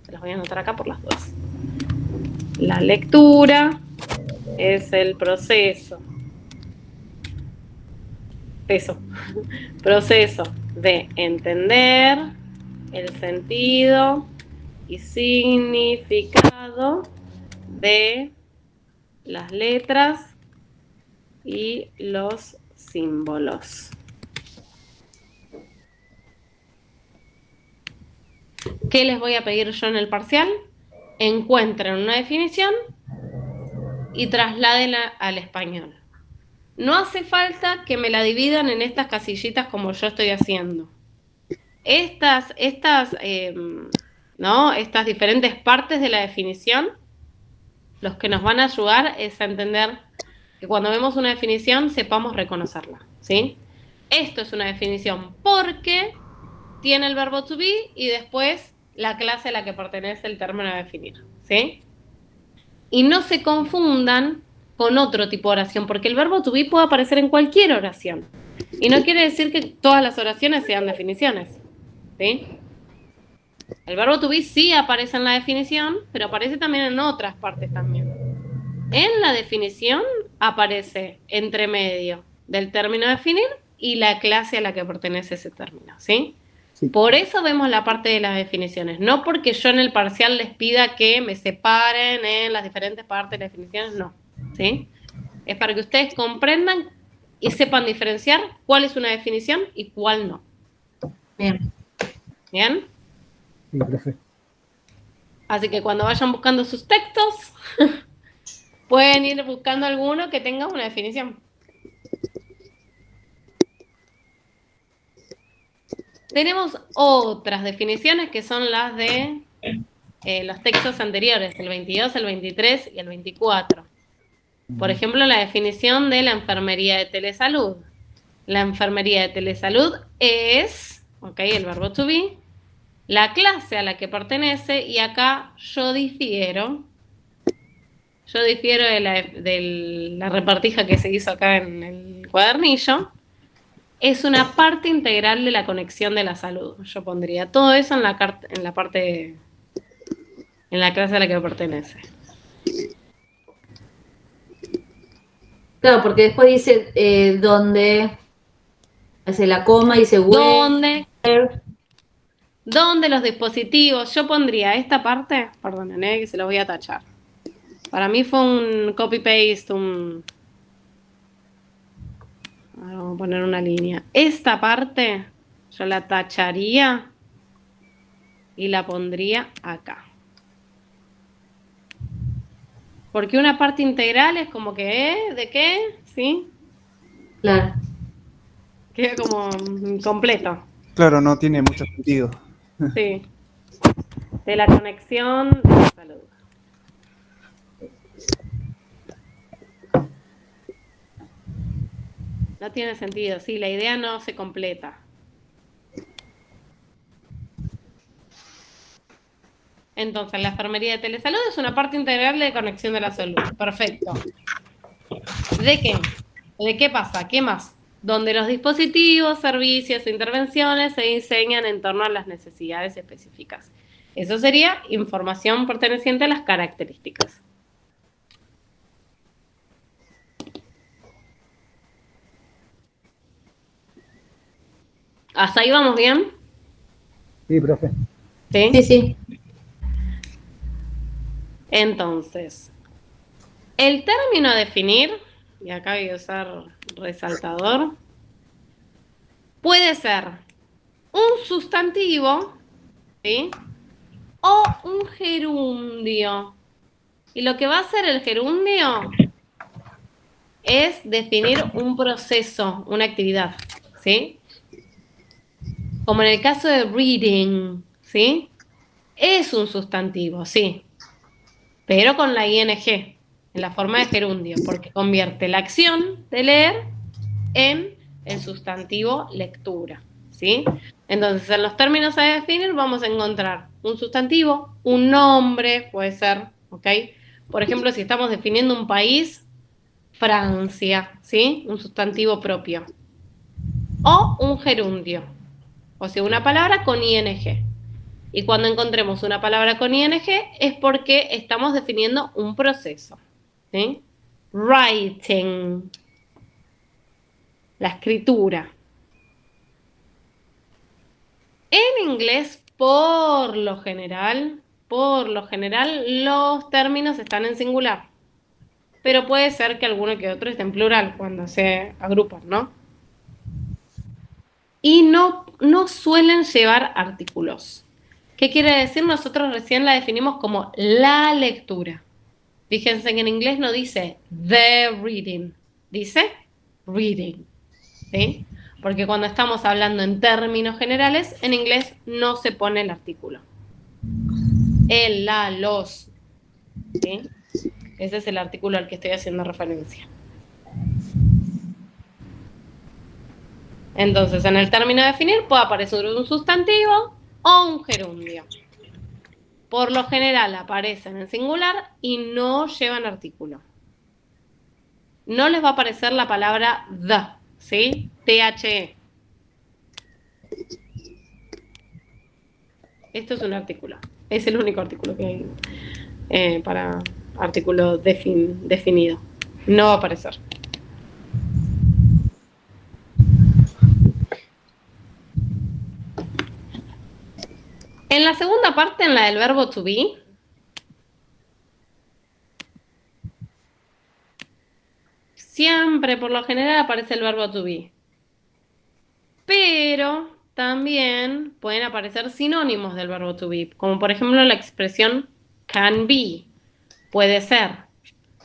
Se los voy a anotar acá por las dos. La lectura es el proceso de entender el sentido y significado de las letras y los símbolos. ¿Qué les voy a pedir yo en el parcial? Encuentren una definición y trasládenla al español. No hace falta que me la dividan en estas casillitas como yo estoy haciendo. Estas diferentes partes de la definición, los que nos van a ayudar es a entender que cuando vemos una definición sepamos reconocerla, ¿sí? Esto es una definición porque tiene el verbo to be y después la clase a la que pertenece el término a definir, ¿sí? Y no se confundan con otro tipo de oración, porque el verbo to be puede aparecer en cualquier oración. Y no quiere decir que todas las oraciones sean definiciones, ¿sí? El verbo to be sí aparece en la definición, pero aparece también en otras partes también. En la definición aparece entre medio del término a definir y la clase a la que pertenece ese término, ¿sí? Sí. Por eso vemos la parte de las definiciones, no porque yo en el parcial les pida que me separen en las diferentes partes de las definiciones, no, ¿sí? Es para que ustedes comprendan y sepan diferenciar cuál es una definición y cuál no. Bien. ¿Bien? Sí, profe. Así que cuando vayan buscando sus textos, pueden ir buscando alguno que tenga una definición. Tenemos otras definiciones que son las de los textos anteriores, el 22, el 23 y el 24. Por ejemplo, la definición de la enfermería de telesalud. La enfermería de telesalud es, el verbo to be, la clase a la que pertenece, y acá yo difiero de la repartija que se hizo acá en el cuadernillo. Es una parte integral de la conexión de la salud. Yo pondría todo eso en la clase a la que pertenece. Claro, porque después dice donde hace la coma y dice where. ¿Dónde los dispositivos? Yo pondría esta parte, perdonen, que se los voy a tachar. Para mí fue un copy-paste, vamos a poner una línea. Esta parte yo la tacharía y la pondría acá. Porque una parte integral es como que, ¿de qué? ¿Sí? Claro. Queda como incompleto. Claro, no tiene mucho sentido. Sí. De la conexión de la salud. No tiene sentido, sí, la idea no se completa. Entonces, la enfermería de telesalud es una parte integral de conexión de la salud. Perfecto. ¿De qué? ¿De qué pasa? ¿Qué más? Donde los dispositivos, servicios e intervenciones se diseñan en torno a las necesidades específicas. Eso sería información perteneciente a las características. ¿Hasta ahí vamos bien? Sí, profe. ¿Sí? Sí, sí. Entonces, el término a definir, y acá voy a usar resaltador, puede ser un sustantivo, ¿sí? O un gerundio. Y lo que va a hacer el gerundio es definir un proceso, una actividad, ¿sí? como en el caso de reading, ¿sí? Es un sustantivo, sí, pero con la ing, en la forma de gerundio, porque convierte la acción de leer en el sustantivo lectura, ¿sí? Entonces, en los términos a definir vamos a encontrar un sustantivo, un nombre, puede ser, ¿ok? Por ejemplo, si estamos definiendo un país, Francia, ¿sí? Un sustantivo propio. O un gerundio, o sea, una palabra con ing. Y cuando encontremos una palabra con ing es porque estamos definiendo un proceso, ¿sí? Writing, la escritura. En inglés, por lo general, los términos están en singular. Pero puede ser que alguno que otro esté en plural cuando se agrupan, ¿no? Y no suelen llevar artículos. ¿Qué quiere decir? Nosotros recién la definimos como la lectura. Fíjense que en inglés no dice the reading, dice reading, ¿sí? Porque cuando estamos hablando en términos generales, en inglés no se pone el artículo. El, la, los, ¿sí? Ese es el artículo al que estoy haciendo referencia. Entonces, en el término a definir puede aparecer un sustantivo o un gerundio. Por lo general aparecen en singular y no llevan artículo. No les va a aparecer la palabra the, ¿sí? THE. Esto es un artículo. Es el único artículo que hay para artículo definido. No va a aparecer. En la segunda parte, en la del verbo to be, siempre, por lo general, aparece el verbo to be. Pero también pueden aparecer sinónimos del verbo to be, como por ejemplo la expresión can be, puede ser,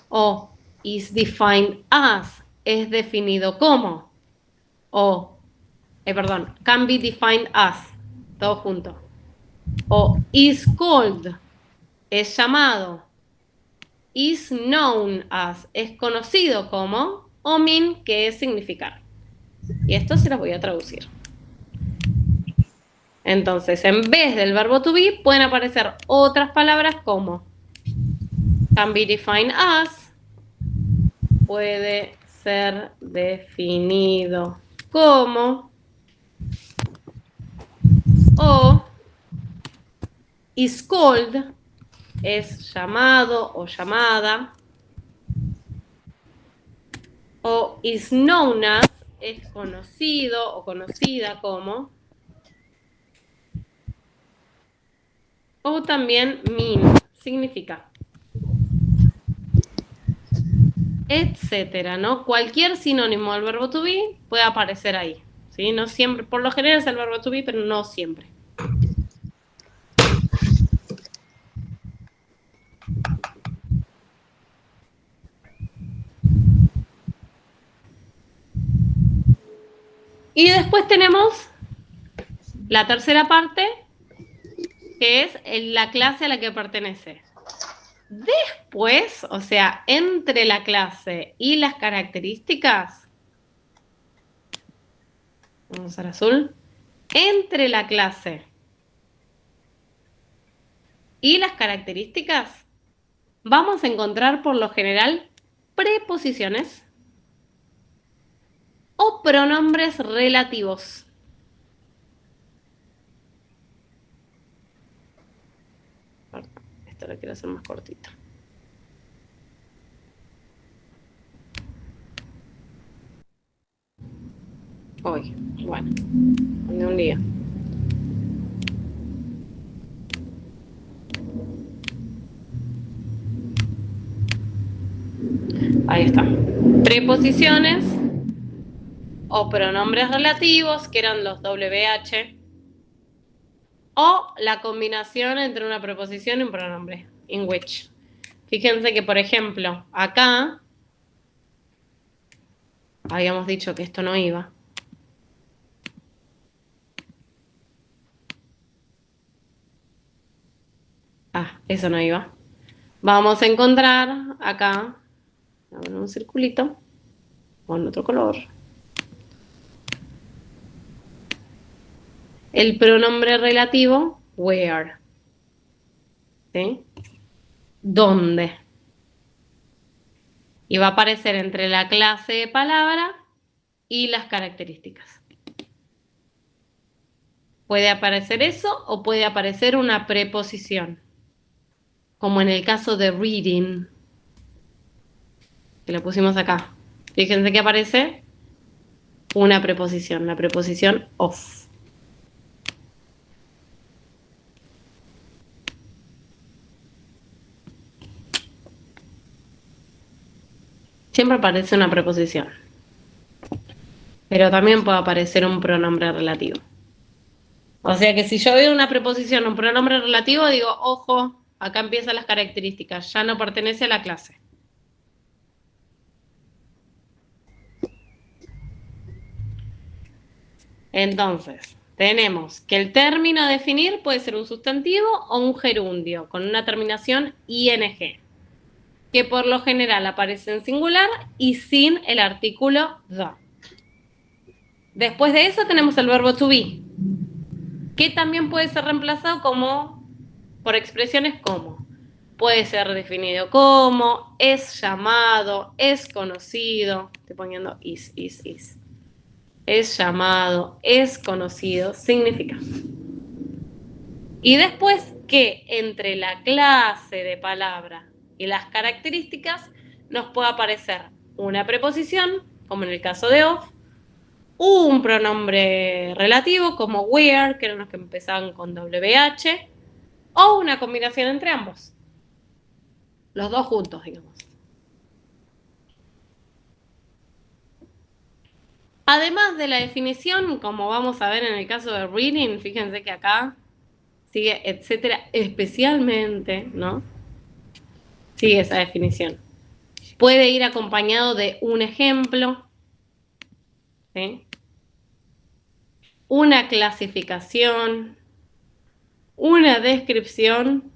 o is defined as, es definido como, o, can be defined as, todo junto, o is called, es llamado, is known as, es conocido como, o mean, que es significar. Y esto se los voy a traducir. Entonces, en vez del verbo to be, pueden aparecer otras palabras como can be defined as, puede ser definido como, o is called, es llamado o llamada, o is known as, es conocido o conocida como, o también mean, significa, etcétera, ¿no? Cualquier sinónimo del verbo to be puede aparecer ahí, ¿sí? No siempre, por lo general es el verbo to be, pero no siempre. Y después tenemos la tercera parte, que es la clase a la que pertenece. Después, o sea, entre la clase y las características, vamos a usar azul, entre la clase y las características, vamos a encontrar por lo general preposiciones o pronombres relativos. Esto lo quiero hacer más cortito. Hoy, bueno, de un día. Ahí está. Preposiciones o pronombres relativos, que eran los WH, o la combinación entre una preposición y un pronombre, in which. Fíjense que, por ejemplo, acá habíamos dicho que esto no iba. Eso no iba. Vamos a encontrar acá, un circulito con otro color. El pronombre relativo, where. ¿Sí? ¿Dónde? Y va a aparecer entre la clase de palabra y las características. Puede aparecer eso o puede aparecer una preposición, como en el caso de reading, que lo pusimos acá. Fíjense que aparece una preposición, la preposición of. Siempre aparece una preposición, pero también puede aparecer un pronombre relativo. O sea que si yo veo una preposición, un pronombre relativo, digo, ojo, acá empiezan las características, ya no pertenece a la clase. Entonces, tenemos que el término a definir puede ser un sustantivo o un gerundio, con una terminación ing, que por lo general aparece en singular y sin el artículo the. Después de eso tenemos el verbo to be, que también puede ser reemplazado por expresiones como, puede ser definido como, es llamado, es conocido, estoy poniendo is. Es llamado, es conocido, significa. Y después que entre la clase de palabra y las características nos puede aparecer una preposición, como en el caso de of, un pronombre relativo como where, que eran los que empezaban con WH, o una combinación entre ambos. Los dos juntos, digamos. Además de la definición, como vamos a ver en el caso de reading, fíjense que acá sigue etcétera, especialmente, ¿no? Sigue esa definición. Puede ir acompañado de un ejemplo, ¿sí? Una clasificación, una descripción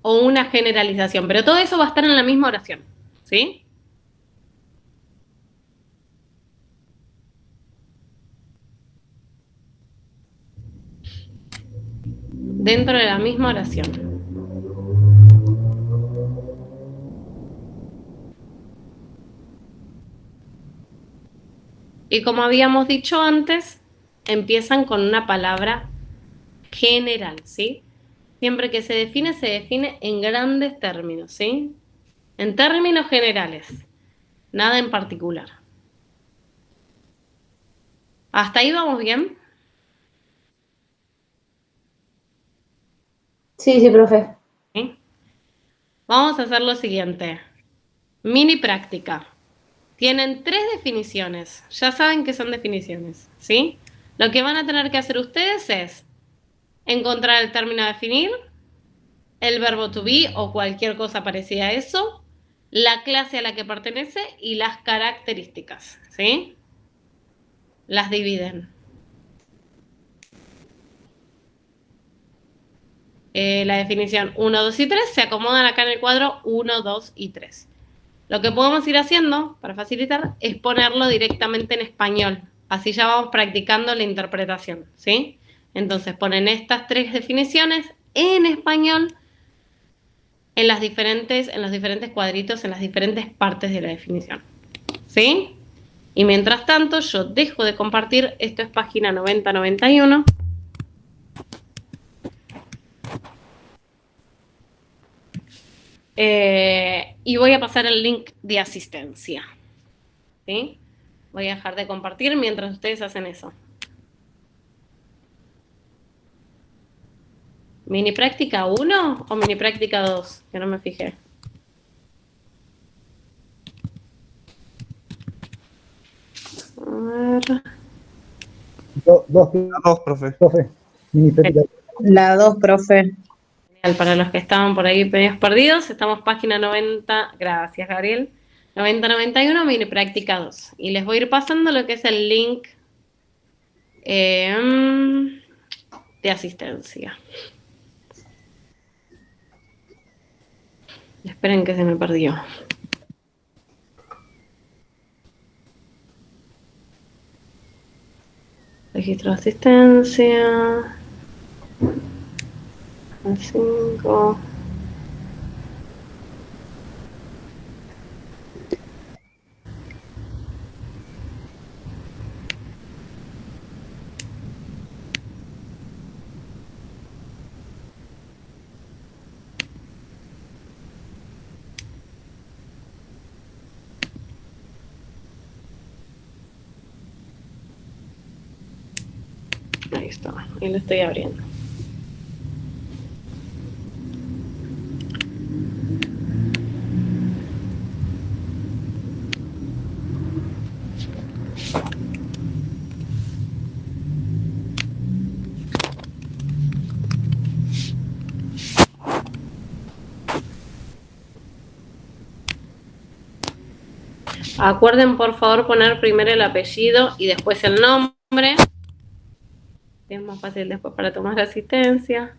o una generalización. Pero todo eso va a estar en la misma oración, ¿sí? Dentro de la misma oración. Y como habíamos dicho antes, empiezan con una palabra general, ¿sí? Siempre que se define en grandes términos, ¿sí? En términos generales, nada en particular. ¿Hasta ahí vamos bien? Sí, profe. ¿Sí? Vamos a hacer lo siguiente. Mini práctica. Tienen 3 definiciones. Ya saben que son definiciones, ¿sí? Lo que van a tener que hacer ustedes es encontrar el término a definir, el verbo to be o cualquier cosa parecida a eso, la clase a la que pertenece y las características, ¿sí? Las dividen. La definición 1, 2 y 3 se acomodan acá en el cuadro 1, 2 y 3. Lo que podemos ir haciendo, para facilitar, es ponerlo directamente en español. Así ya vamos practicando la interpretación, ¿sí? Entonces ponen estas 3 definiciones en español en los diferentes cuadritos, en las diferentes partes de la definición, ¿sí? Y mientras tanto, yo dejo de compartir. Esto es página 90-91. Y voy a pasar el link de asistencia, ¿sí? Voy a dejar de compartir mientras ustedes hacen eso. ¿Mini práctica 1 o mini práctica 2? Que no me fijé. A ver. Dos, profe. Mini práctica. La 2, profe. Genial, para los que estaban por ahí medios perdidos, estamos página 90, gracias Gabriel, 90-91, mini práctica 2. Y les voy a ir pasando lo que es el link de asistencia. Esperen que se me perdió. Registro de asistencia. A 5. Ahí está. Y lo estoy abriendo. Acuerden, por favor, poner primero el apellido y después el nombre. Es más fácil después para tomar la asistencia.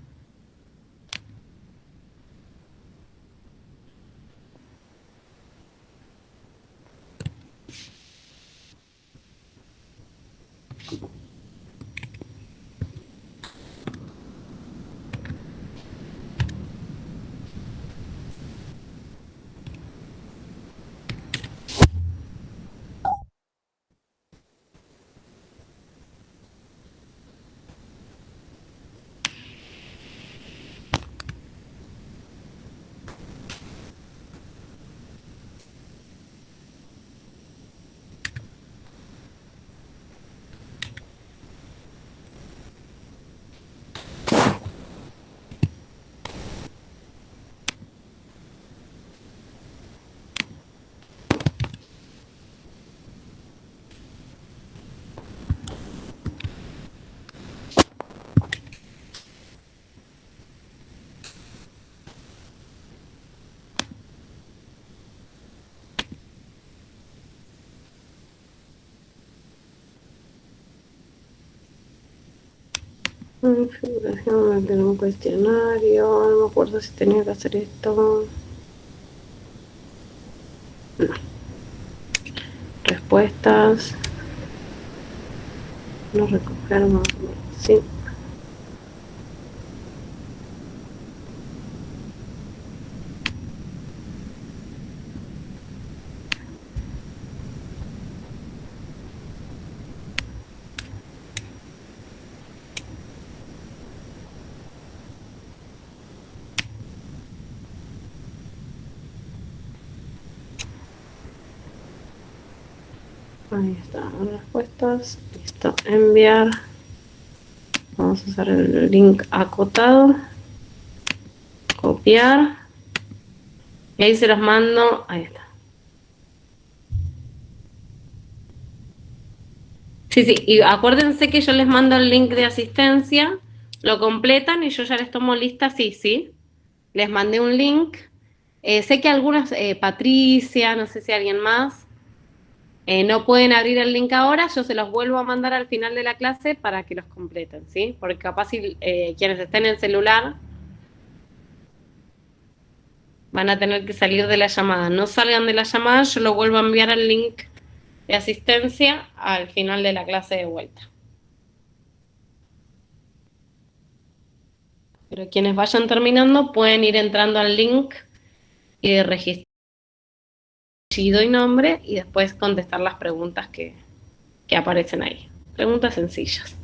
Configuración de un cuestionario. No me acuerdo si tenía que hacer esto. No. Respuestas. No recoger más. Sí. Ahí está, respuestas. Listo, enviar. Vamos a usar el link acotado. Copiar. Y ahí se los mando. Ahí está. Sí, sí, y acuérdense que yo les mando el link de asistencia, lo completan y yo ya les tomo lista, sí, sí. Les mandé un link. Sé que algunas, Patricia, no sé si alguien más, no pueden abrir el link ahora, yo se los vuelvo a mandar al final de la clase para que los completen, ¿sí? Porque capaz si quienes estén en celular van a tener que salir de la llamada. No salgan de la llamada, yo lo vuelvo a enviar al link de asistencia al final de la clase de vuelta. Pero quienes vayan terminando pueden ir entrando al link y de registrar apellido y nombre y después contestar las preguntas que aparecen ahí. Preguntas sencillas.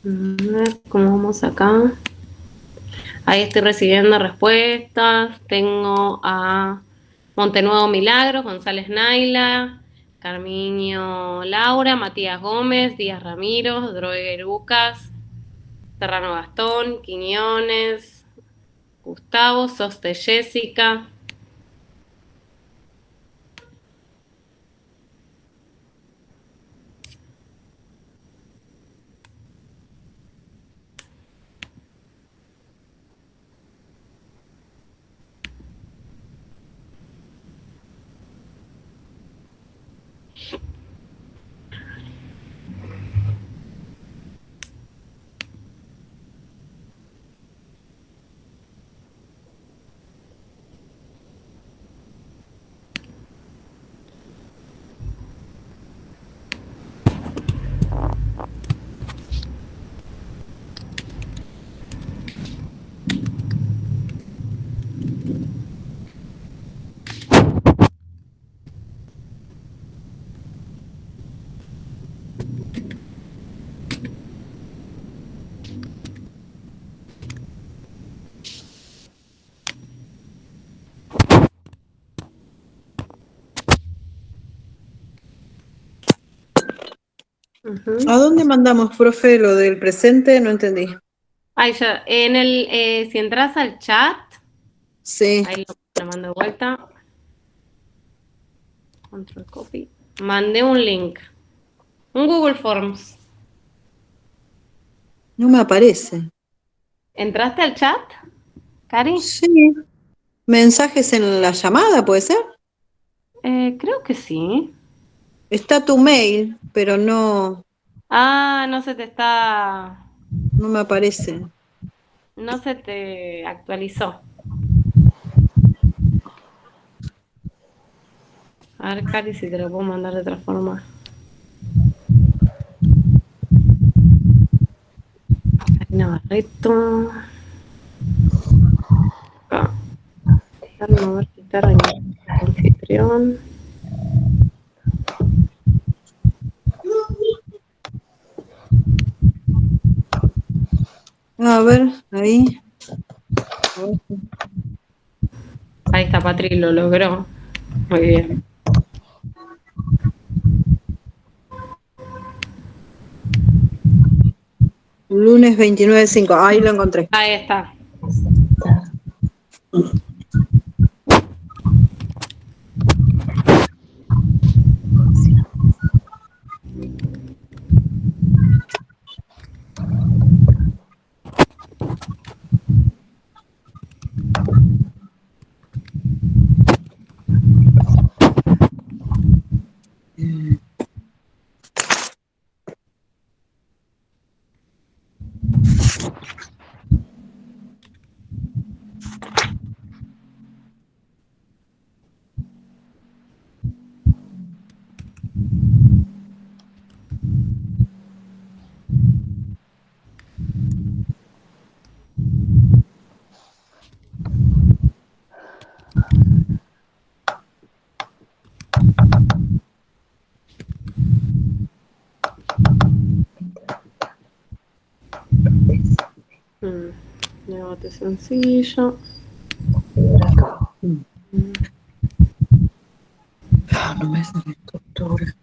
A ver cómo vamos acá. Ahí estoy recibiendo respuestas. Tengo a Montenuevo Milagros, González Naila, Carmiño Laura, Matías Gómez, Díaz Ramiro, Droeger Lucas, Serrano Gastón, Quiñones, Gustavo, Soste Jessica. ¿A dónde mandamos, profe, lo del presente? No entendí. Ahí ya, si entras al chat, Sí. ahí lo mando de vuelta. Control copy. Mandé un link. Un Google Forms. No me aparece. ¿Entraste al chat, Cari? Sí. ¿Mensajes en la llamada, puede ser? Creo que sí. Está tu mail, pero no No se te está. me aparece. No se te actualizó. A ver, Cari, si te lo puedo mandar de otra forma. Karina Barreto. Acá. No ver si está anfitrión. A ver, ahí. Ahí está, Patri, lo logró. Muy bien. Lunes 29/5. Ahí lo encontré. Ahí está. Debate sencillo. No me sale estructura.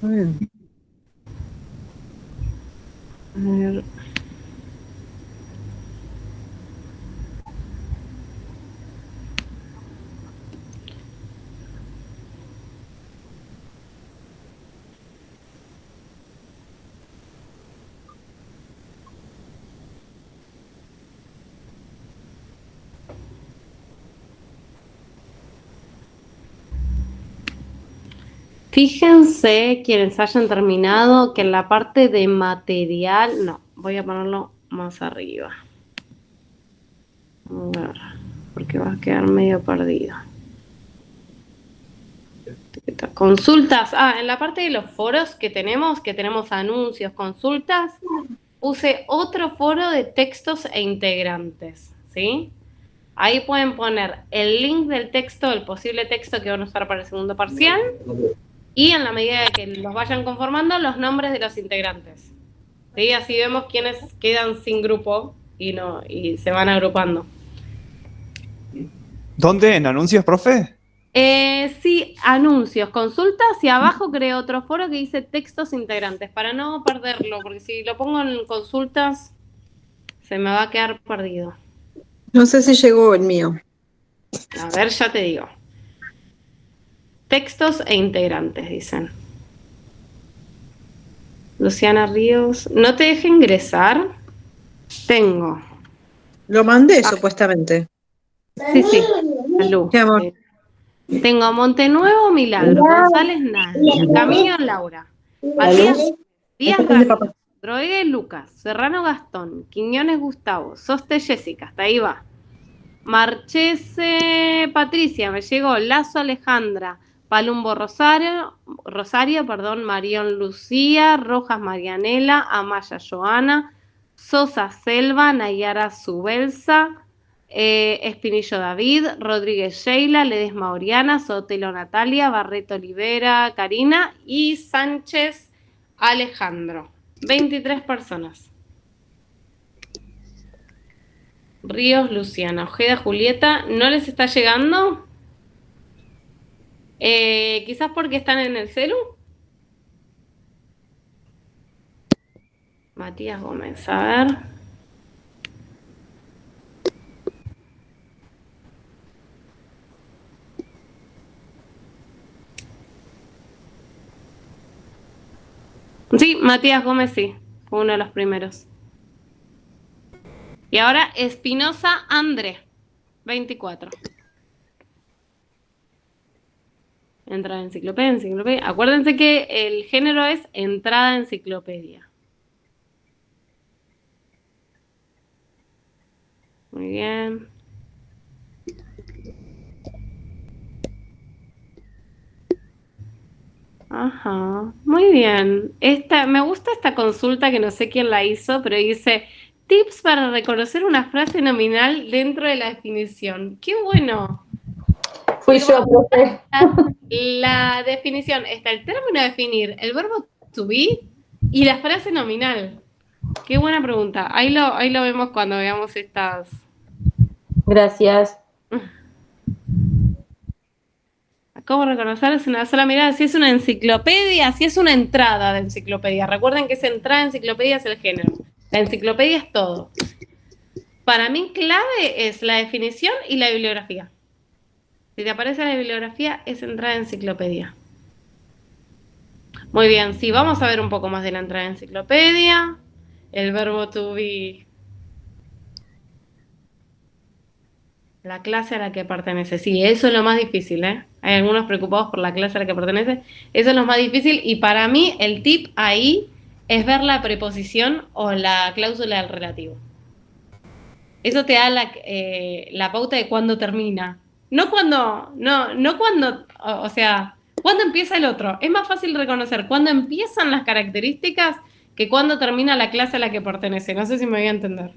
A ver. Fíjense quienes hayan terminado que en la parte de material, no, voy a ponerlo más arriba. A ver, porque va a quedar medio perdido. Consultas. En la parte de los foros que tenemos anuncios, consultas, puse otro foro de textos e integrantes, ¿sí? Ahí pueden poner el link del texto, el posible texto que van a usar para el segundo parcial, y en la medida de que los vayan conformando, los nombres de los integrantes. ¿Sí? Así vemos quiénes quedan sin grupo y se van agrupando. ¿Dónde? ¿En anuncios, profe? Sí, anuncios, consultas, y abajo creé otro foro que dice textos integrantes, para no perderlo, porque si lo pongo en consultas, se me va a quedar perdido. No sé si llegó el mío. A ver, ya te digo. Textos e integrantes, dicen. Luciana Ríos. ¿No te deja ingresar? Tengo. Lo mandé supuestamente. Sí. Salud. Qué amor. Tengo Montenuevo Milagro, González Nadia, Camino Laura, Matías Díaz Ramírez, Drogué Lucas, Serrano Gastón, Quiñones Gustavo, Soste Jessica, hasta ahí va. Marchese Patricia, me llegó, Lazo Alejandra, Palumbo Rosario, Marión Lucía, Rojas Marianela, Amaya Joana, Sosa Selva, Nayara Subelsa, Espinillo David, Rodríguez Sheila, Ledesma Oriana, Sotelo Natalia, Barreto Olivera Karina y Sánchez Alejandro. 23 personas. Ríos Luciana, Ojeda Julieta, ¿no les está llegando? Quizás porque están en el celu. Matías Gómez, a ver. Sí, Matías Gómez sí, fue uno de los primeros. Y ahora Espinosa André, 24. Entrada enciclopedia. Acuérdense que el género es entrada enciclopedia. Muy bien. Ajá, muy bien. Me gusta esta consulta que no sé quién la hizo, pero dice tips para reconocer una frase nominal dentro de la definición. ¡Qué bueno! Fui yo, profe. La definición está el término a definir, el verbo to be y la frase nominal. Qué buena pregunta. Ahí lo vemos cuando veamos estas. Gracias. ¿Cómo reconocer? Es una sola mirada. Si es una enciclopedia, si es una entrada de enciclopedia. Recuerden que esa entrada de enciclopedia es el género. La enciclopedia es todo. Para mí clave es la definición y la bibliografía. Si te aparece la bibliografía, es entrada de enciclopedia. Muy bien, sí, vamos a ver un poco más de la entrada de enciclopedia. El verbo to be. La clase a la que pertenece. Sí, eso es lo más difícil, ¿eh? Hay algunos preocupados por la clase a la que pertenece. Eso es lo más difícil y para mí el tip ahí es ver la preposición o la cláusula del relativo. Eso te da la pauta de cuándo termina. No cuando, o sea, cuándo empieza el otro. Es más fácil reconocer cuándo empiezan las características que cuándo termina la clase a la que pertenece. No sé si me voy a entender.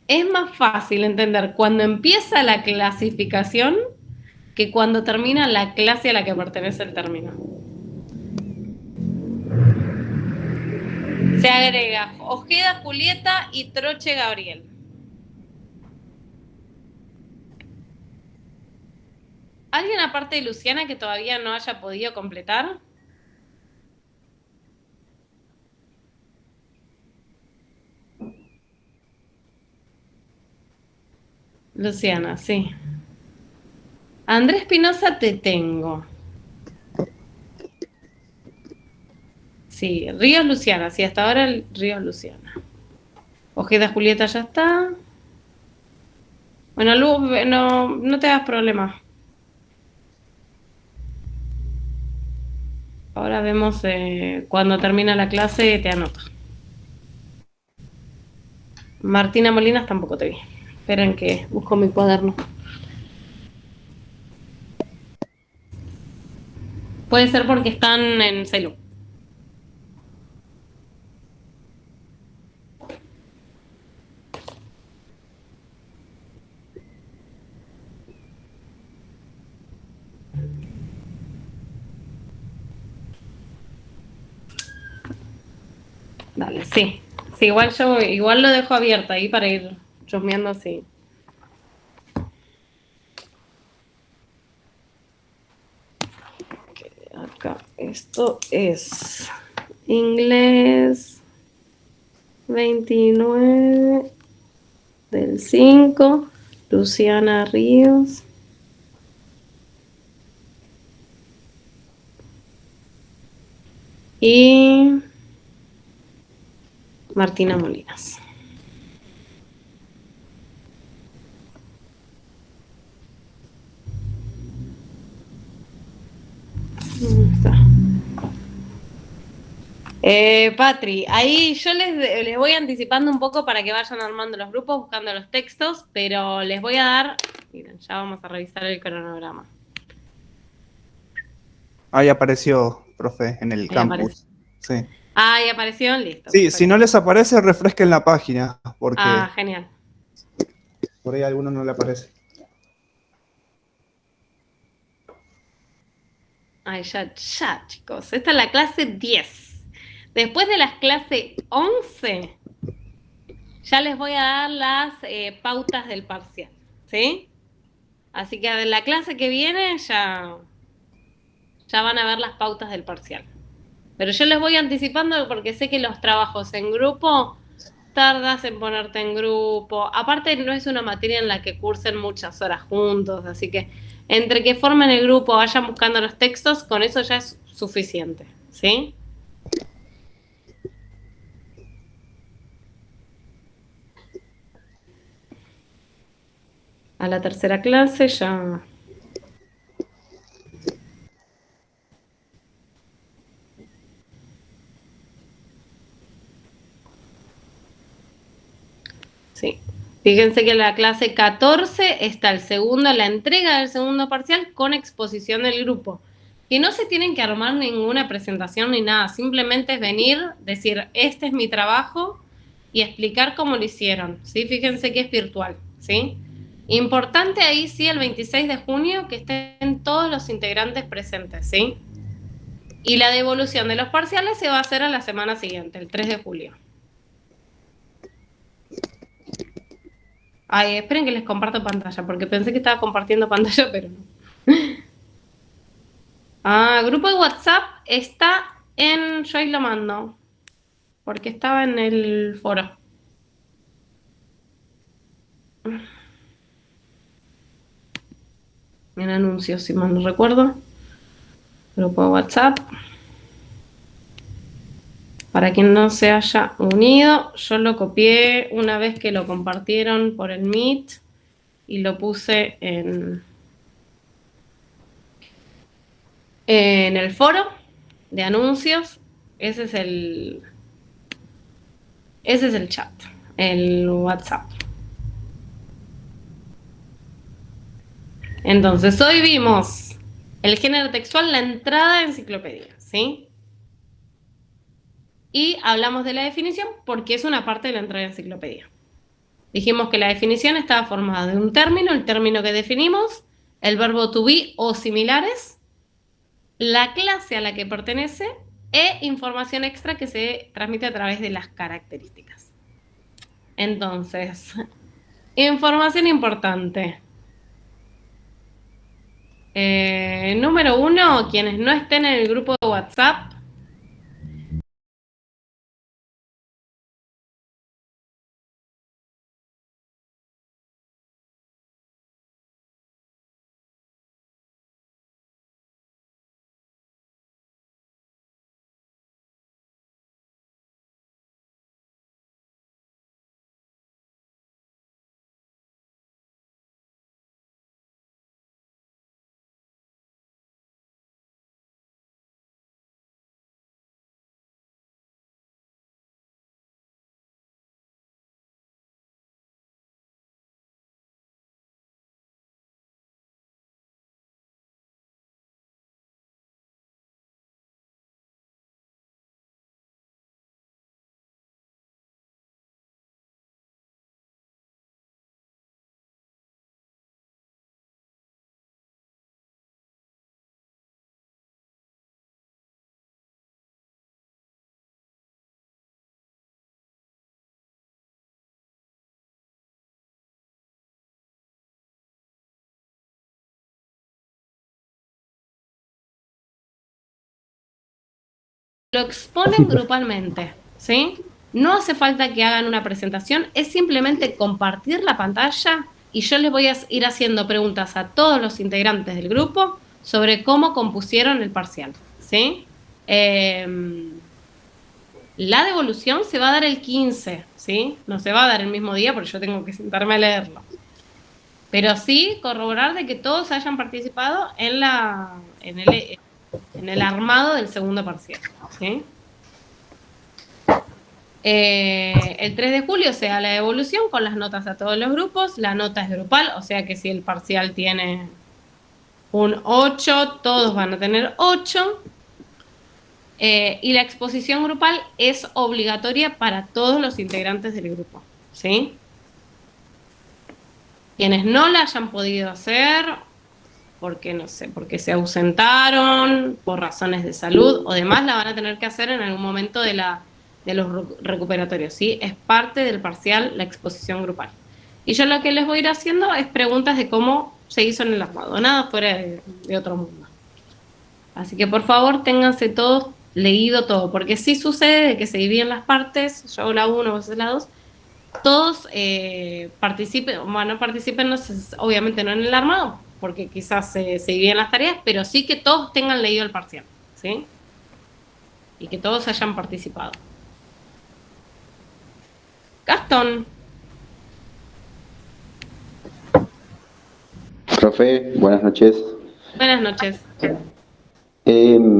Es más fácil entender cuándo empieza la clasificación que cuando termina la clase a la que pertenece el término. Se agrega Ojeda Julieta y Troche Gabriel. ¿Alguien aparte de Luciana que todavía no haya podido completar? Luciana, sí. Andrés Espinosa te tengo. Sí, Ríos Luciana, sí, hasta ahora el Ríos Luciana. Ojeda Julieta ya está. Bueno, Luz, no te hagas problema. Ahora vemos cuando termina la clase, te anoto. Martina Molinas tampoco te vi. Esperen que busco mi cuaderno. Puede ser porque están en celu. Dale, sí. Sí, igual lo dejo abierto ahí para ir chusmeando así. Acá, esto es inglés 29 del 5, Luciana Ríos. Y Martina Molinas. ¿Dónde está? Patri, ahí yo les voy anticipando un poco para que vayan armando los grupos, buscando los textos, pero les voy a dar, miren, ya vamos a revisar el cronograma. Ahí apareció, profe, en el Ahí aparece. campus. Sí. Ah, ahí apareció, listo. Sí, si Perfecto. no les aparece, refresquen la página, porque Ah, genial. por ahí a alguno no le aparece. Ay, ya, chicos. Esta es la clase 10. Después de las clase 11, ya les voy a dar las pautas del parcial, ¿sí? Así que de la clase que viene ya van a ver las pautas del parcial. Pero yo les voy anticipando porque sé que los trabajos en grupo tardas en ponerte en grupo. Aparte, no es una materia en la que cursen muchas horas juntos, así que entre que formen el grupo, vayan buscando los textos, con eso ya es suficiente, ¿sí? A la tercera clase ya. Sí. Fíjense que en la clase 14 está el segundo, la entrega del segundo parcial con exposición del grupo. Que no se tienen que armar ninguna presentación ni nada, simplemente es venir, decir, este es mi trabajo y explicar cómo lo hicieron, ¿sí? Fíjense que es virtual, ¿sí? Importante ahí, sí, el 26 de junio que estén todos los integrantes presentes, ¿sí? Y la devolución de los parciales se va a hacer a la semana siguiente, el 3 de julio. Ay, esperen que les comparto pantalla, porque pensé que estaba compartiendo pantalla, pero no. Ah, grupo de WhatsApp está en... Yo ahí lo mando, porque estaba en el foro. En anuncios, si mal no recuerdo. Grupo de WhatsApp. Para quien no se haya unido, yo lo copié una vez que lo compartieron por el Meet y lo puse en el foro de anuncios. Ese es el chat, el WhatsApp. Entonces, hoy vimos el género textual, la entrada de enciclopedia, ¿sí? Y hablamos de la definición porque es una parte de la entrada de enciclopedia. Dijimos que la definición estaba formada de un término, el término que definimos, el verbo to be o similares, la clase a la que pertenece e información extra que se transmite a través de las características. Entonces, información importante. Número 1, quienes no estén en el grupo de WhatsApp, lo exponen grupalmente, ¿sí? No hace falta que hagan una presentación, es simplemente compartir la pantalla y yo les voy a ir haciendo preguntas a todos los integrantes del grupo sobre cómo compusieron el parcial, ¿sí? La devolución se va a dar el 15, ¿sí? No se va a dar el mismo día porque yo tengo que sentarme a leerlo. Pero sí corroborar de que todos hayan participado en el armado del segundo parcial, ¿sí? El 3 de julio se da la devolución con las notas a todos los grupos. La nota es grupal, o sea que si el parcial tiene un 8, todos van a tener 8. Y la exposición grupal es obligatoria para todos los integrantes del grupo, ¿sí? Quienes no la hayan podido hacer, porque no sé, porque se ausentaron por razones de salud o demás, la van a tener que hacer en algún momento de los recuperatorios, ¿sí? Es parte del parcial la exposición grupal. Y yo lo que les voy a ir haciendo es preguntas de cómo se hizo en el armado, nada fuera de otro mundo. Así que por favor ténganse todos leído todo, porque sí sucede de que se dividen las partes, yo hago la 1, vos haces la 2, todos participen, bueno, participen no sé, obviamente no en el armado, porque quizás se dividen las tareas, pero sí que todos tengan leído el parcial, ¿sí? Y que todos hayan participado. Gastón. Profe, buenas noches. Buenas noches.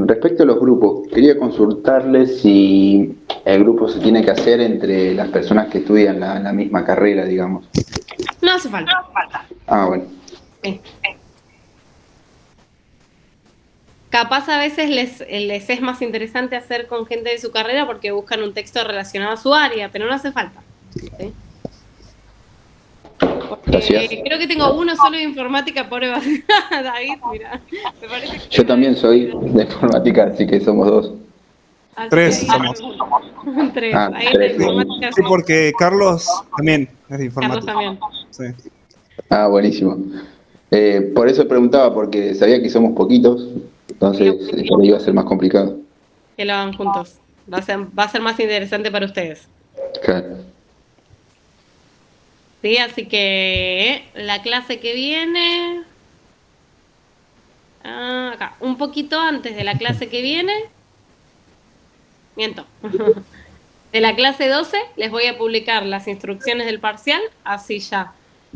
Respecto a los grupos, quería consultarle si el grupo se tiene que hacer entre las personas que estudian la misma carrera, digamos. No hace falta. Ah, bueno. Sí. Capaz a veces les es más interesante hacer con gente de su carrera porque buscan un texto relacionado a su área, pero no hace falta, ¿sí? Gracias. Creo que tengo uno solo de informática, pobre David, mira. Me parece que Yo también soy de informática, así que somos 2. así 3 que somos. 3. Ah, Ahí 3. la informática. Sí, porque Carlos también es de Carlos informática. también. Sí. Ah, buenísimo. Por eso preguntaba, porque sabía que somos poquitos, entonces por ahí iba a ser más complicado. Que lo hagan juntos. Va a ser más interesante para ustedes. Claro. Sí, así que la clase que viene, acá, un poquito antes de la clase que viene, miento, de la clase 12 les voy a publicar las instrucciones del parcial, así ya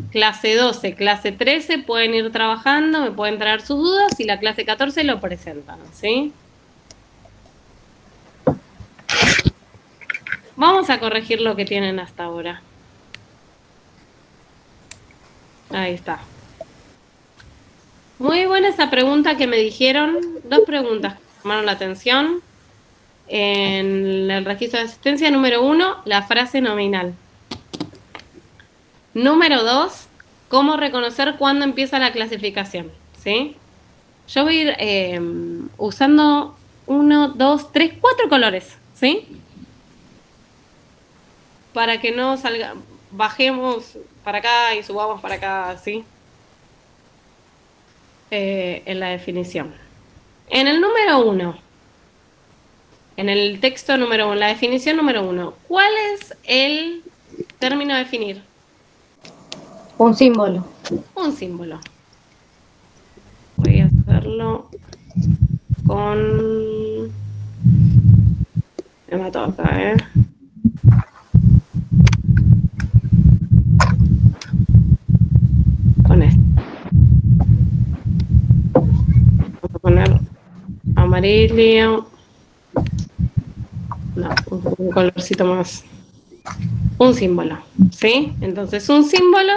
clase 12, clase 13 pueden ir trabajando, me pueden traer sus dudas y la clase 14 lo presentan, ¿sí? Vamos a corregir lo que tienen hasta ahora. Ahí está. Muy buena esa pregunta que me dijeron. 2 preguntas que me llamaron la atención. En el registro de asistencia, número 1, la frase nominal. Número 2, cómo reconocer cuándo empieza la clasificación, ¿sí? Yo voy a ir usando 1, 2, 3, 4 colores, ¿sí? Para que no salga, bajemos para acá y subamos para acá, ¿sí? En la definición. En el número 1, en el texto número 1, la definición número 1, ¿cuál es el término a definir? Un símbolo. Un símbolo. Voy a hacerlo con... Me mató acá, con esto. Vamos a poner amarillo. No, un colorcito más. Un símbolo, ¿sí? Entonces, un símbolo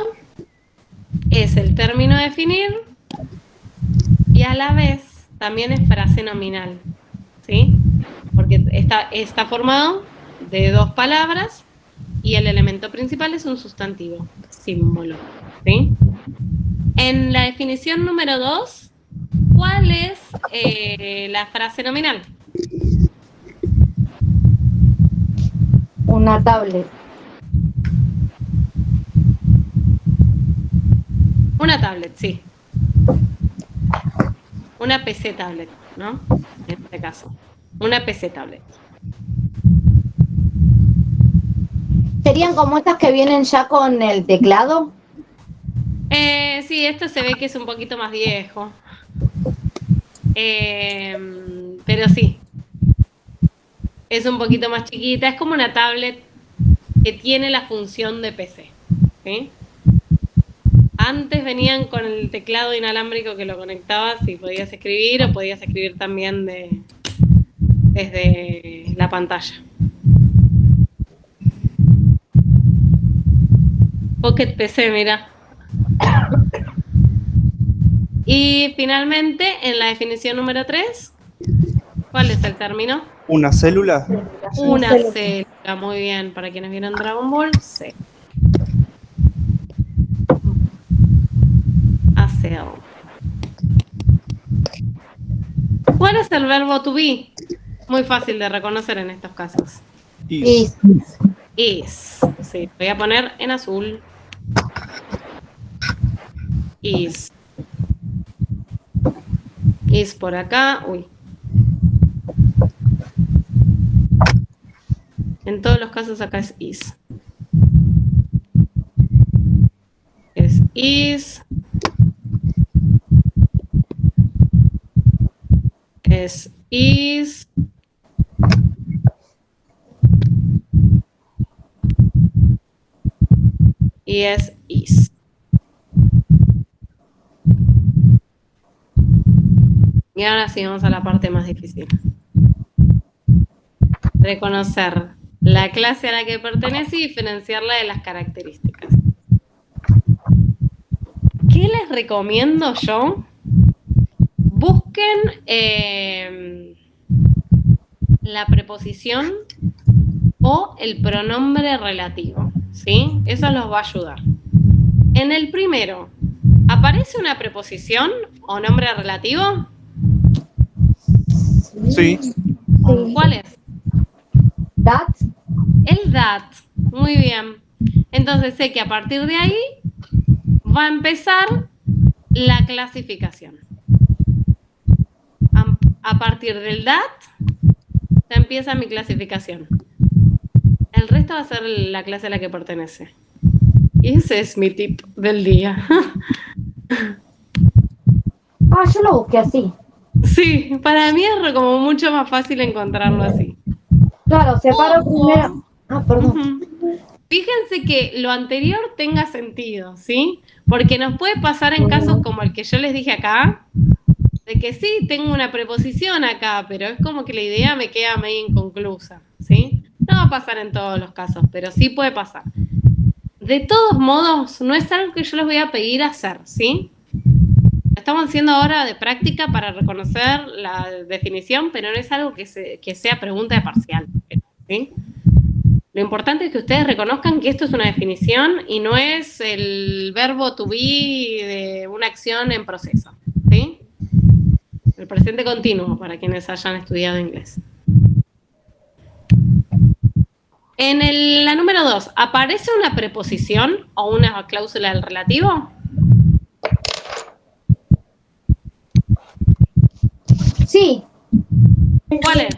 es el término a definir y a la vez también es frase nominal, ¿sí? Porque está formado de 2 palabras y el elemento principal es un sustantivo, símbolo, ¿sí? En la definición número 2, ¿cuál es la frase nominal? Una tablet. Una tablet, sí. Una PC tablet, ¿no? En este caso. Una PC tablet. ¿Serían como estas que vienen ya con el teclado? Sí, esto se ve que es un poquito más viejo. Pero sí. Es un poquito más chiquita. Es como una tablet que tiene la función de PC. ¿Sí? Antes venían con el teclado inalámbrico que lo conectabas y podías escribir, o podías escribir también desde la pantalla. Pocket PC, mira. Y finalmente, en la definición número 3, ¿cuál es el término? Una célula. Una célula, muy bien. Para quienes vieron Dragon Ball, sí. A cell. ¿Cuál es el verbo to be? Muy fácil de reconocer en estos casos. Is. Is. Sí, voy a poner en azul. Is. Is por acá. Uy. En todos los casos acá es is. Es is. Es is. Y es is. Y ahora sí vamos a la parte más difícil. Reconocer la clase a la que pertenece y diferenciarla de las características. ¿Qué les recomiendo yo? Busquen la preposición o el pronombre relativo, ¿sí? Eso los va a ayudar. En el primero, ¿aparece una preposición o nombre relativo? Sí. ¿Cuál es? That. El that. Muy bien. Entonces sé que a partir de ahí va a empezar la clasificación. A partir del that ya empieza mi clasificación. El resto va a ser la clase a la que pertenece. Y ese es mi tip del día. Yo lo busqué así. Sí, para mí es como mucho más fácil encontrarlo así. Claro, separo primero. Perdón. Ujú. Fíjense que lo anterior tenga sentido, ¿sí? Porque nos puede pasar en casos como el que yo les dije acá, de que sí, tengo una preposición acá, pero es como que la idea me queda medio inconclusa, ¿sí? No va a pasar en todos los casos, pero sí puede pasar. De todos modos, no es algo que yo les voy a pedir hacer, ¿sí? Estamos haciendo ahora de práctica para reconocer la definición, pero no es algo que sea pregunta de parcial, ¿sí? Lo importante es que ustedes reconozcan que esto es una definición y no es el verbo to be de una acción en proceso, ¿sí? El presente continuo, para quienes hayan estudiado inglés. En la número 2, ¿aparece una preposición o una cláusula del relativo? Sí. ¿Cuál es?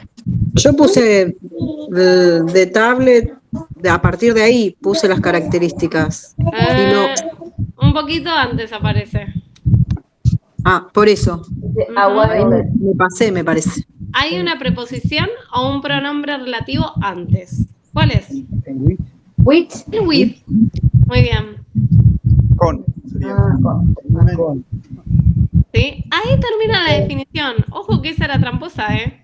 Yo puse de tablet, a partir de ahí puse las características. Un poquito antes aparece. Por eso. Ahí Bueno. me pasé, me parece. ¿Hay una preposición o un pronombre relativo antes? ¿Cuál es? Which. El with. Muy bien. Con. Sería. Con. ¿Sí? Ahí termina la definición. Ojo que esa era tramposa, ¿eh?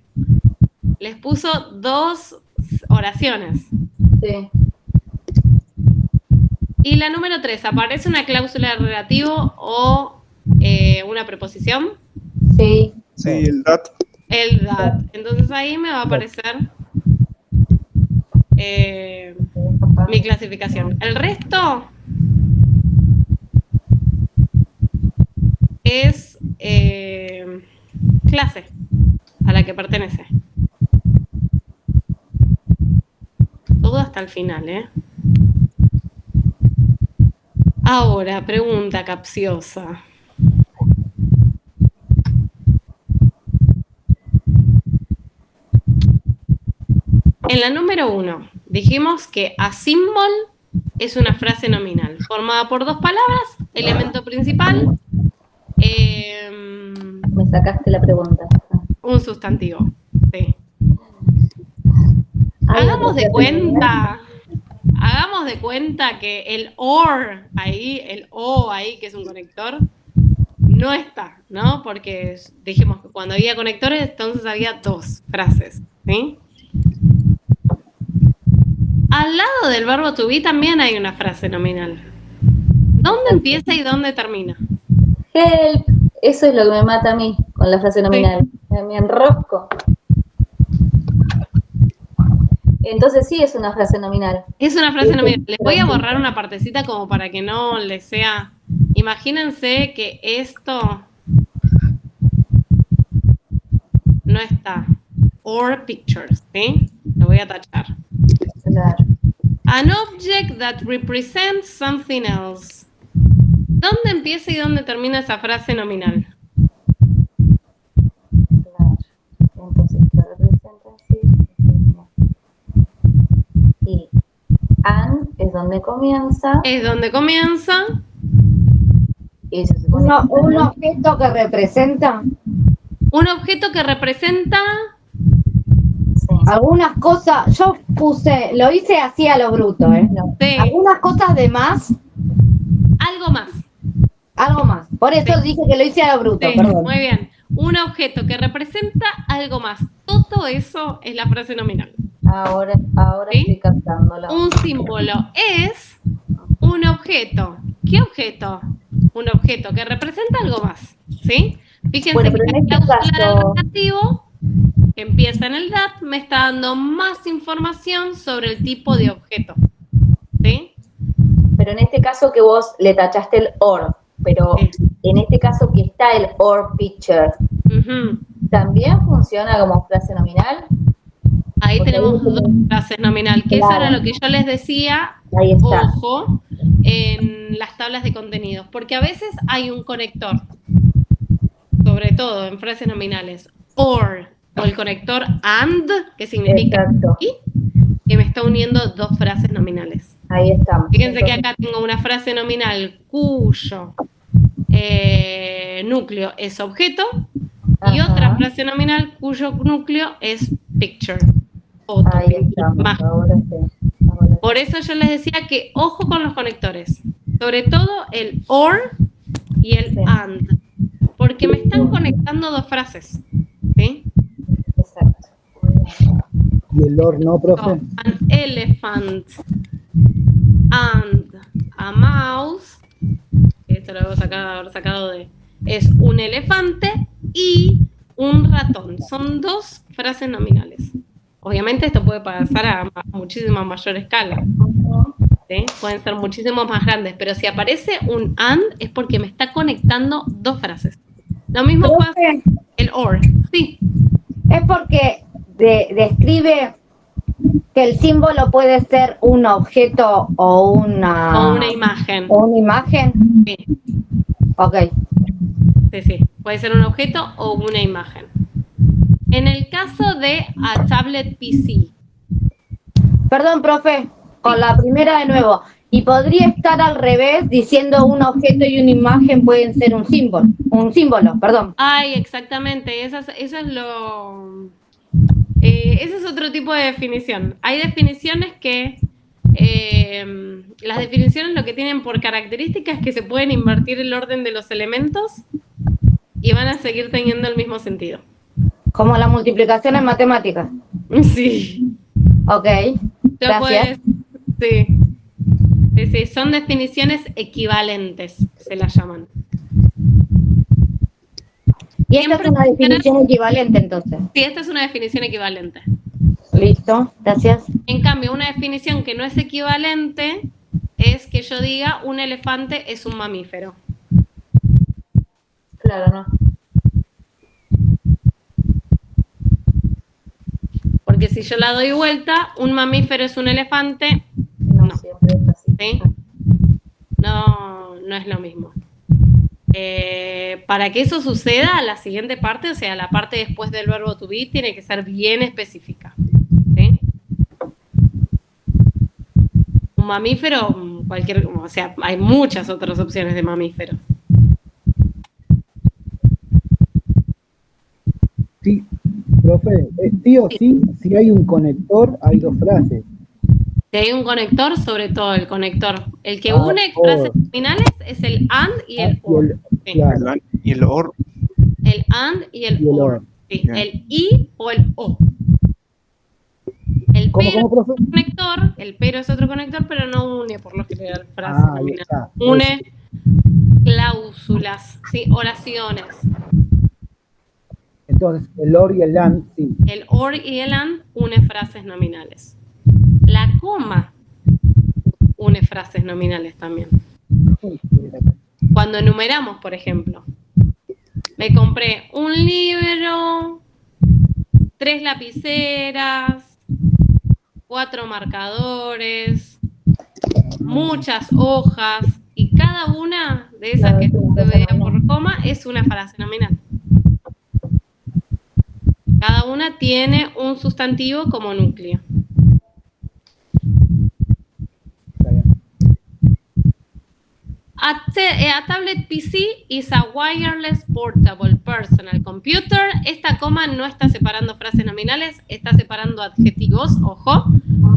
Les puso 2 oraciones. Sí. Y la número 3, ¿aparece una cláusula de relativo o una preposición? Sí. Sí, el that. El that. Entonces ahí me va a aparecer mi clasificación. El resto es clase a la que pertenece. Todo hasta el final, ¿eh? Ahora, pregunta capciosa. En la número 1, dijimos que a symbol es una frase nominal, formada por dos palabras, elemento principal, Me sacaste la pregunta. un sustantivo. Sí. Ay, Hagamos de cuenta que el OR ahí, el O ahí, que es un conector, no está, ¿no? Porque dijimos que cuando había conectores, entonces había dos frases, ¿sí? Al lado del verbo to be también hay una frase nominal. ¿Dónde empieza y dónde termina? Help. Eso es lo que me mata a mí con la frase nominal. Me enrosco. Entonces sí es una frase nominal. Es una frase nominal. Les voy a borrar una partecita como para que no les sea... Imagínense que esto no está. Or pictures, ¿sí? Lo voy a tachar. Claro. An object that represents something else. ¿Dónde empieza y dónde termina esa frase nominal? Claro. Entonces, ¿qué representa así? Y an es donde comienza. Es donde comienza. Y se supone Un objeto que representa Un objeto que representa... sí. algunas cosas. Yo lo hice así a lo bruto, ¿eh? Sí, Algunas cosas de más, algo más. algo más. Por eso dije que lo hice a lo bruto, Sí, perdón. muy bien. Un objeto que representa algo más. Todo eso es la frase nominal. Ahora ¿Sí? estoy captándolo. Un símbolo es un objeto. ¿Qué objeto? Un objeto que representa algo más. ¿Sí? Fíjense Bueno, que pero en el este causal caso- relativo, que empieza en el that, me está dando más información sobre el tipo de objeto. ¿Sí? Pero en este caso que vos le tachaste el or, pero Sí. en este caso que está el or picture, Ujú. ¿también funciona como frase nominal? Ahí Porque tenemos ahí- dos frases nominal, que eso Claro. era lo que yo les decía, Ahí está. ojo, en las tablas de contenidos, porque a veces hay un conector, sobre todo en frases nominales, or, o el conector and, que significa Exacto. y, que me está uniendo dos frases nominales. Ahí estamos. Fíjense que Entonces, acá tengo una frase nominal cuyo núcleo es objeto y Ajá. otra frase nominal cuyo núcleo es picture, foto, ahí estamos. imagen. Ahora sí. Ahora sí. Por eso yo les decía que ojo con los conectores, sobre todo el or y el Sí. and, porque me están conectando dos frases, ¿sí? Exacto. ¿Y el or no, profe? So, an elephant and a mouse, esto lo debo haber sacado de, es un elefante y un ratón, son dos frases nominales. Obviamente esto puede pasar a muchísima mayor escala. ¿Sí? Pueden ser muchísimo más grandes, pero si aparece un and es porque me está conectando dos frases. Lo mismo pasa Profe, el or. Sí, es porque describe que el símbolo puede ser un objeto o o una imagen. o una imagen. Sí, Ok. sí. Puede ser un objeto o una imagen. En el caso de a tablet PC, Perdón, profe, con la primera de nuevo. Y podría estar al revés, diciendo un objeto y una imagen pueden ser un símbolo, perdón. ay, exactamente, eso es lo... ese es otro tipo de definición. Hay definiciones que... las definiciones lo que tienen por características es que se pueden invertir el orden de los elementos y van a seguir teniendo el mismo sentido. Como la multiplicación en matemáticas. Sí. Ok. Ya Gracias. sí. Sí, son definiciones equivalentes, se las llaman. Y esta es una definición equivalente entonces. Sí, esta es una definición equivalente. Listo, gracias. En cambio, una definición que no es equivalente es que yo diga un elefante es un mamífero. Claro, ¿no? Porque si yo la doy vuelta, un mamífero es un elefante, No, No. siempre es así. ¿sí? No es lo mismo. Para que eso suceda, la siguiente parte, o sea, la parte después del verbo to be, tiene que ser bien específica. ¿Sí? Un mamífero, o sea, hay muchas otras opciones de mamífero. Sí, profe, es sí o sí, si hay un conector, hay dos frases. Si hay un conector, sobre todo el conector. El que Ah, une or. frases nominales es el and y el or. Sí. Claro, Y el or, El and y el Y el or. or. Sí. Bien. El y o el o. El ¿Cómo, pero profe? es otro conector, el pero es otro conector, pero no une por lo general frases Ah, ahí nominales. está. Une cláusulas, ¿sí? Oraciones. Entonces, el or y el and, sí. El or y el and une frases nominales. La coma une frases nominales también. Cuando enumeramos, por ejemplo, me compré un libro, 3 lapiceras, 4 marcadores, muchas hojas, y cada una de esas que se divide por coma es una frase nominal. Cada una tiene un sustantivo como núcleo. Está bien. A tablet PC is a wireless portable personal computer. Esta coma no está separando frases nominales, está separando adjetivos, ojo,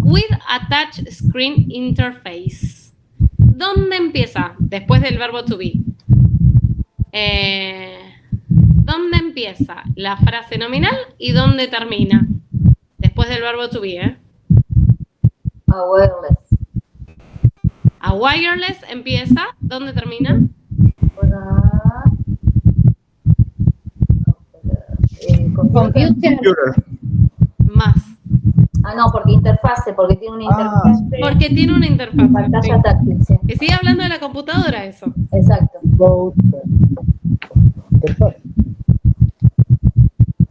with a touch screen interface. ¿Dónde empieza? Después del verbo to be. ¿Dónde empieza la frase nominal y dónde termina? Después del verbo to be, A wireless. A wireless empieza, ¿dónde termina? Computer. computer. Más. Ah, no, porque interfase, porque tiene una interfase. Porque tiene una interfaz. Pantalla táctil, sí. Que sigue hablando de la computadora eso. Exacto. Both. Interfaz.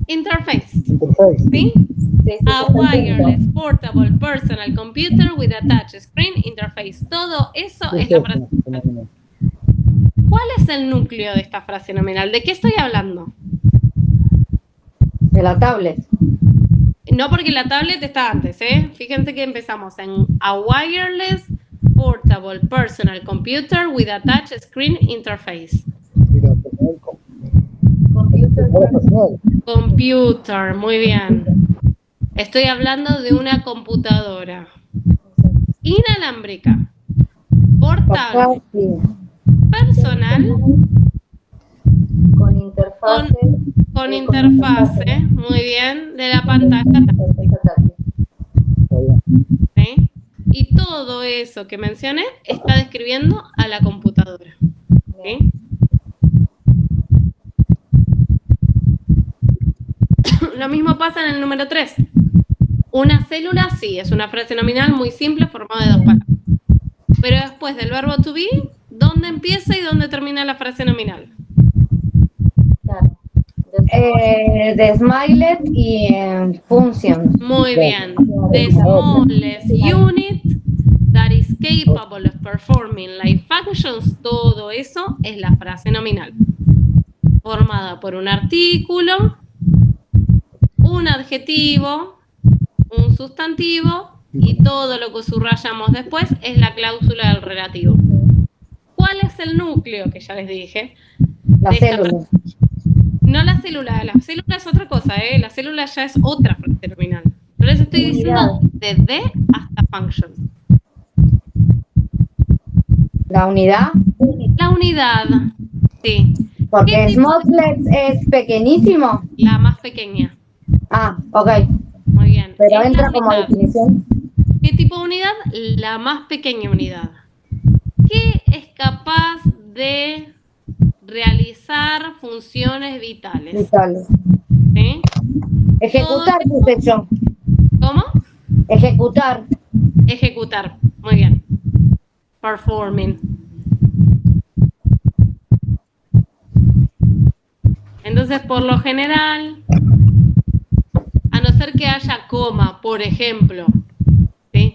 Interface. Interface. ¿Sí? Sí, sí, A está el wireless punto. portable personal computer with a touch screen interface. Todo eso ¿Qué es es la eso? frase nominal. ¿Cuál es el núcleo de esta frase nominal? ¿De qué estoy hablando? De la tablet. No, porque la tablet está antes, ¿eh? Fíjense que empezamos en a wireless portable personal computer with a touch screen interface. Mira, personal, Computer. personal. Computer, muy bien. Estoy hablando de una computadora inalámbrica, portable, personal, Con interfase. con interfase, muy bien, de la pantalla táctil, Está bien. ¿sí? Y todo eso que mencioné está describiendo a la computadora, ¿sí? Lo mismo pasa en el número 3. Una célula, sí, es una frase nominal muy simple formada de 2 palabras. Pero después del verbo to be, ¿dónde empieza y dónde termina la frase nominal? Claro. De Smilet y Functions. Muy bien. The smallest unit that is capable of performing life functions, todo eso es la frase nominal. Formada por un artículo, un adjetivo, un sustantivo y todo lo que subrayamos después es la cláusula del relativo. ¿Cuál es el núcleo? Que ya les dije. La de esta célula. No la célula es otra cosa, ¿eh? La célula ya es otra frase nominal. Yo les estoy diciendo desde hasta function. La unidad. La unidad, sí, ¿Qué Porque tipo Smotlets es pequeñísimo. la más pequeña. Ah, ok. Muy bien. Pero Es entra la como unidad. definición. ¿Qué tipo de unidad? La más pequeña unidad. ¿Qué es capaz de realizar funciones vitales? Vital. ¿Sí? Ejecutar, puse yo. ¿Cómo? Ejecutar. Ejecutar. Muy bien. Performing. Entonces, por lo general, a no ser que haya coma, por ejemplo, ¿sí?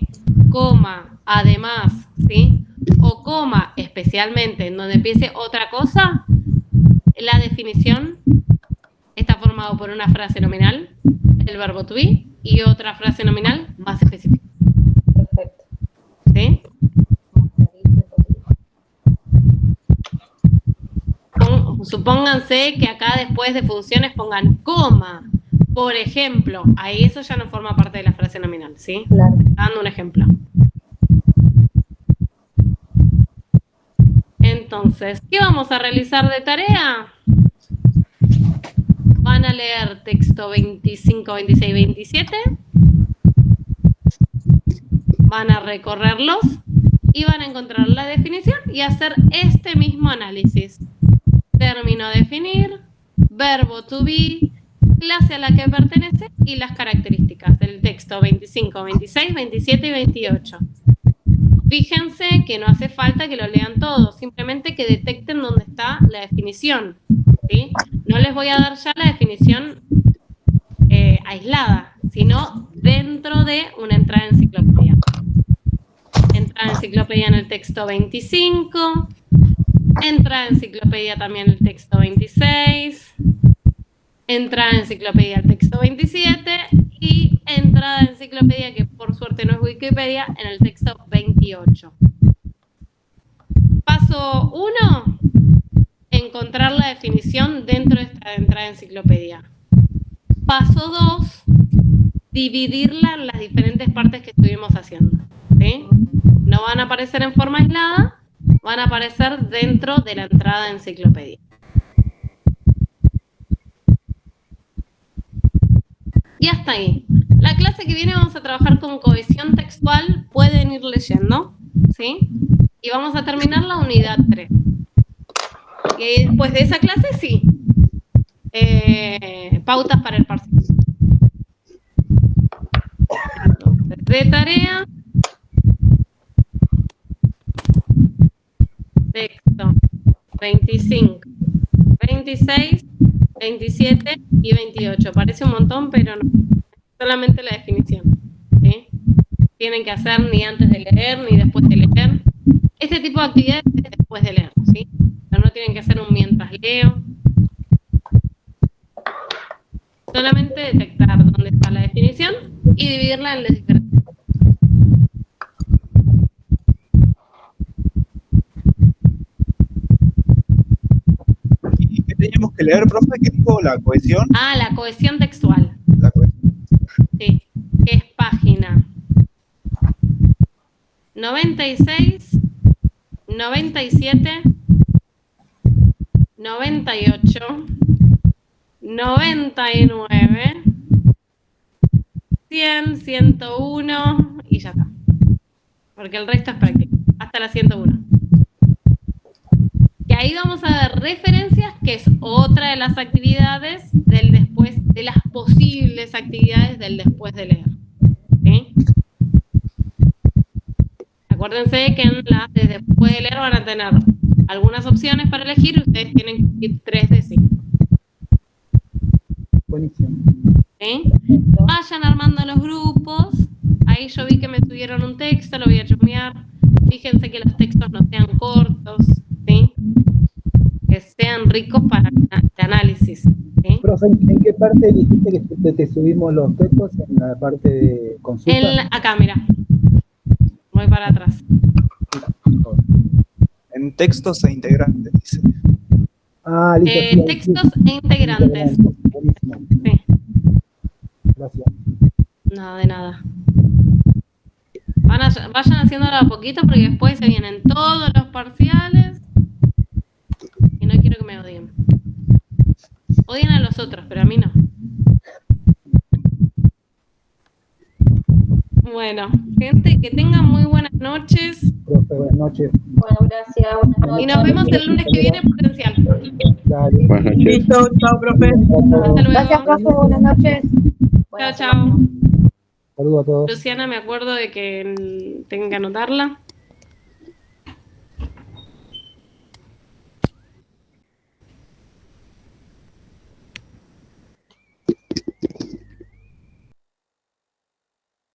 Coma, además, ¿sí? O coma, especialmente, en donde empiece otra cosa, la definición está formado por una frase nominal, el verbo to be, y otra frase nominal más específica. Perfecto. ¿Sí? supónganse que acá después de funciones pongan coma, por ejemplo. Ahí eso ya no forma parte de la frase nominal, ¿sí? Claro. Dando un ejemplo. Entonces, ¿qué vamos a realizar de tarea? Van a leer texto 25, 26, 27. Van a recorrerlos y van a encontrar la definición y hacer este mismo análisis. Término a definir, verbo to be, clase a la que pertenece y las características del texto 25, 26, 27 y 28. Fíjense que no hace falta que lo lean todos, simplemente que detecten dónde está la definición, ¿sí? No les voy a dar ya la definición aislada, sino dentro de una entrada en enciclopedia. Entrada en enciclopedia en el texto 25, entrada en enciclopedia también en el texto 26, entrada en enciclopedia el texto 27 y entrada en enciclopedia, que por suerte no es Wikipedia, en el texto 28. Paso 1, encontrar la definición dentro de esta entrada en enciclopedia. Paso 2, dividirla en las diferentes partes que estuvimos haciendo, ¿sí? No van a aparecer en forma aislada, van a aparecer dentro de la entrada en enciclopedia. Y hasta ahí. La clase que viene vamos a trabajar con cohesión textual, pueden ir leyendo, ¿sí? Y vamos a terminar la unidad 3. Y después de esa clase, sí. Pautas para el parcial. De tarea. Texto 25, 26, 27 y 28. Parece un montón, pero no. Solamente la definición, ¿sí? Tienen que hacer ni antes de leer ni después de leer. Este tipo de actividades es después de leer, ¿sí? Pero no tienen que hacer un mientras leo. Solamente detectar dónde está la definición y dividirla en las diferentes. ¿Y qué teníamos que leer, profe? ¿Qué dijo la cohesión? Ah, la cohesión textual. La cohesión. Sí, que es página 96, 97, 98, 99, 100, 101 y ya está. Porque el resto es práctico, hasta la 101. Y ahí vamos a ver referencias, que es otra de las actividades del después, de las posibles actividades del después de leer. ¿Sí? Acuérdense que en las de después de leer van a tener algunas opciones para elegir y ustedes tienen que ir 3 de 5. Buenísimo. ¿Sí? Vayan armando los grupos. Ahí yo vi que me tuvieron un texto, lo voy a chusmear. Fíjense que los textos no sean cortos, ¿sí? Que sean ricos para el análisis, ¿sí? Profe, ¿en qué parte dijiste que te subimos los textos? En la parte de consulta. Acá, mira. Voy para atrás. En textos e integrantes, dice. Ah, listo. Textos e integrantes. Buenísimo. Sí. Gracias. Nada de nada. Vayan haciéndolo a poquito porque después se vienen todos los parciales y no quiero que me odien. Odian a los otros, pero a mí no. Bueno, gente, que tengan muy buenas noches. Profe, buenas noches. Bueno, gracias. Buenas noches. Y nos vemos el lunes que viene presencial. Dale. Buenas noches. Listo, chao, profe. Hasta luego. Gracias, profe. Buenas noches. Chao, chao. Saludos a todos. Luciana, me acuerdo de que tengo que anotarla.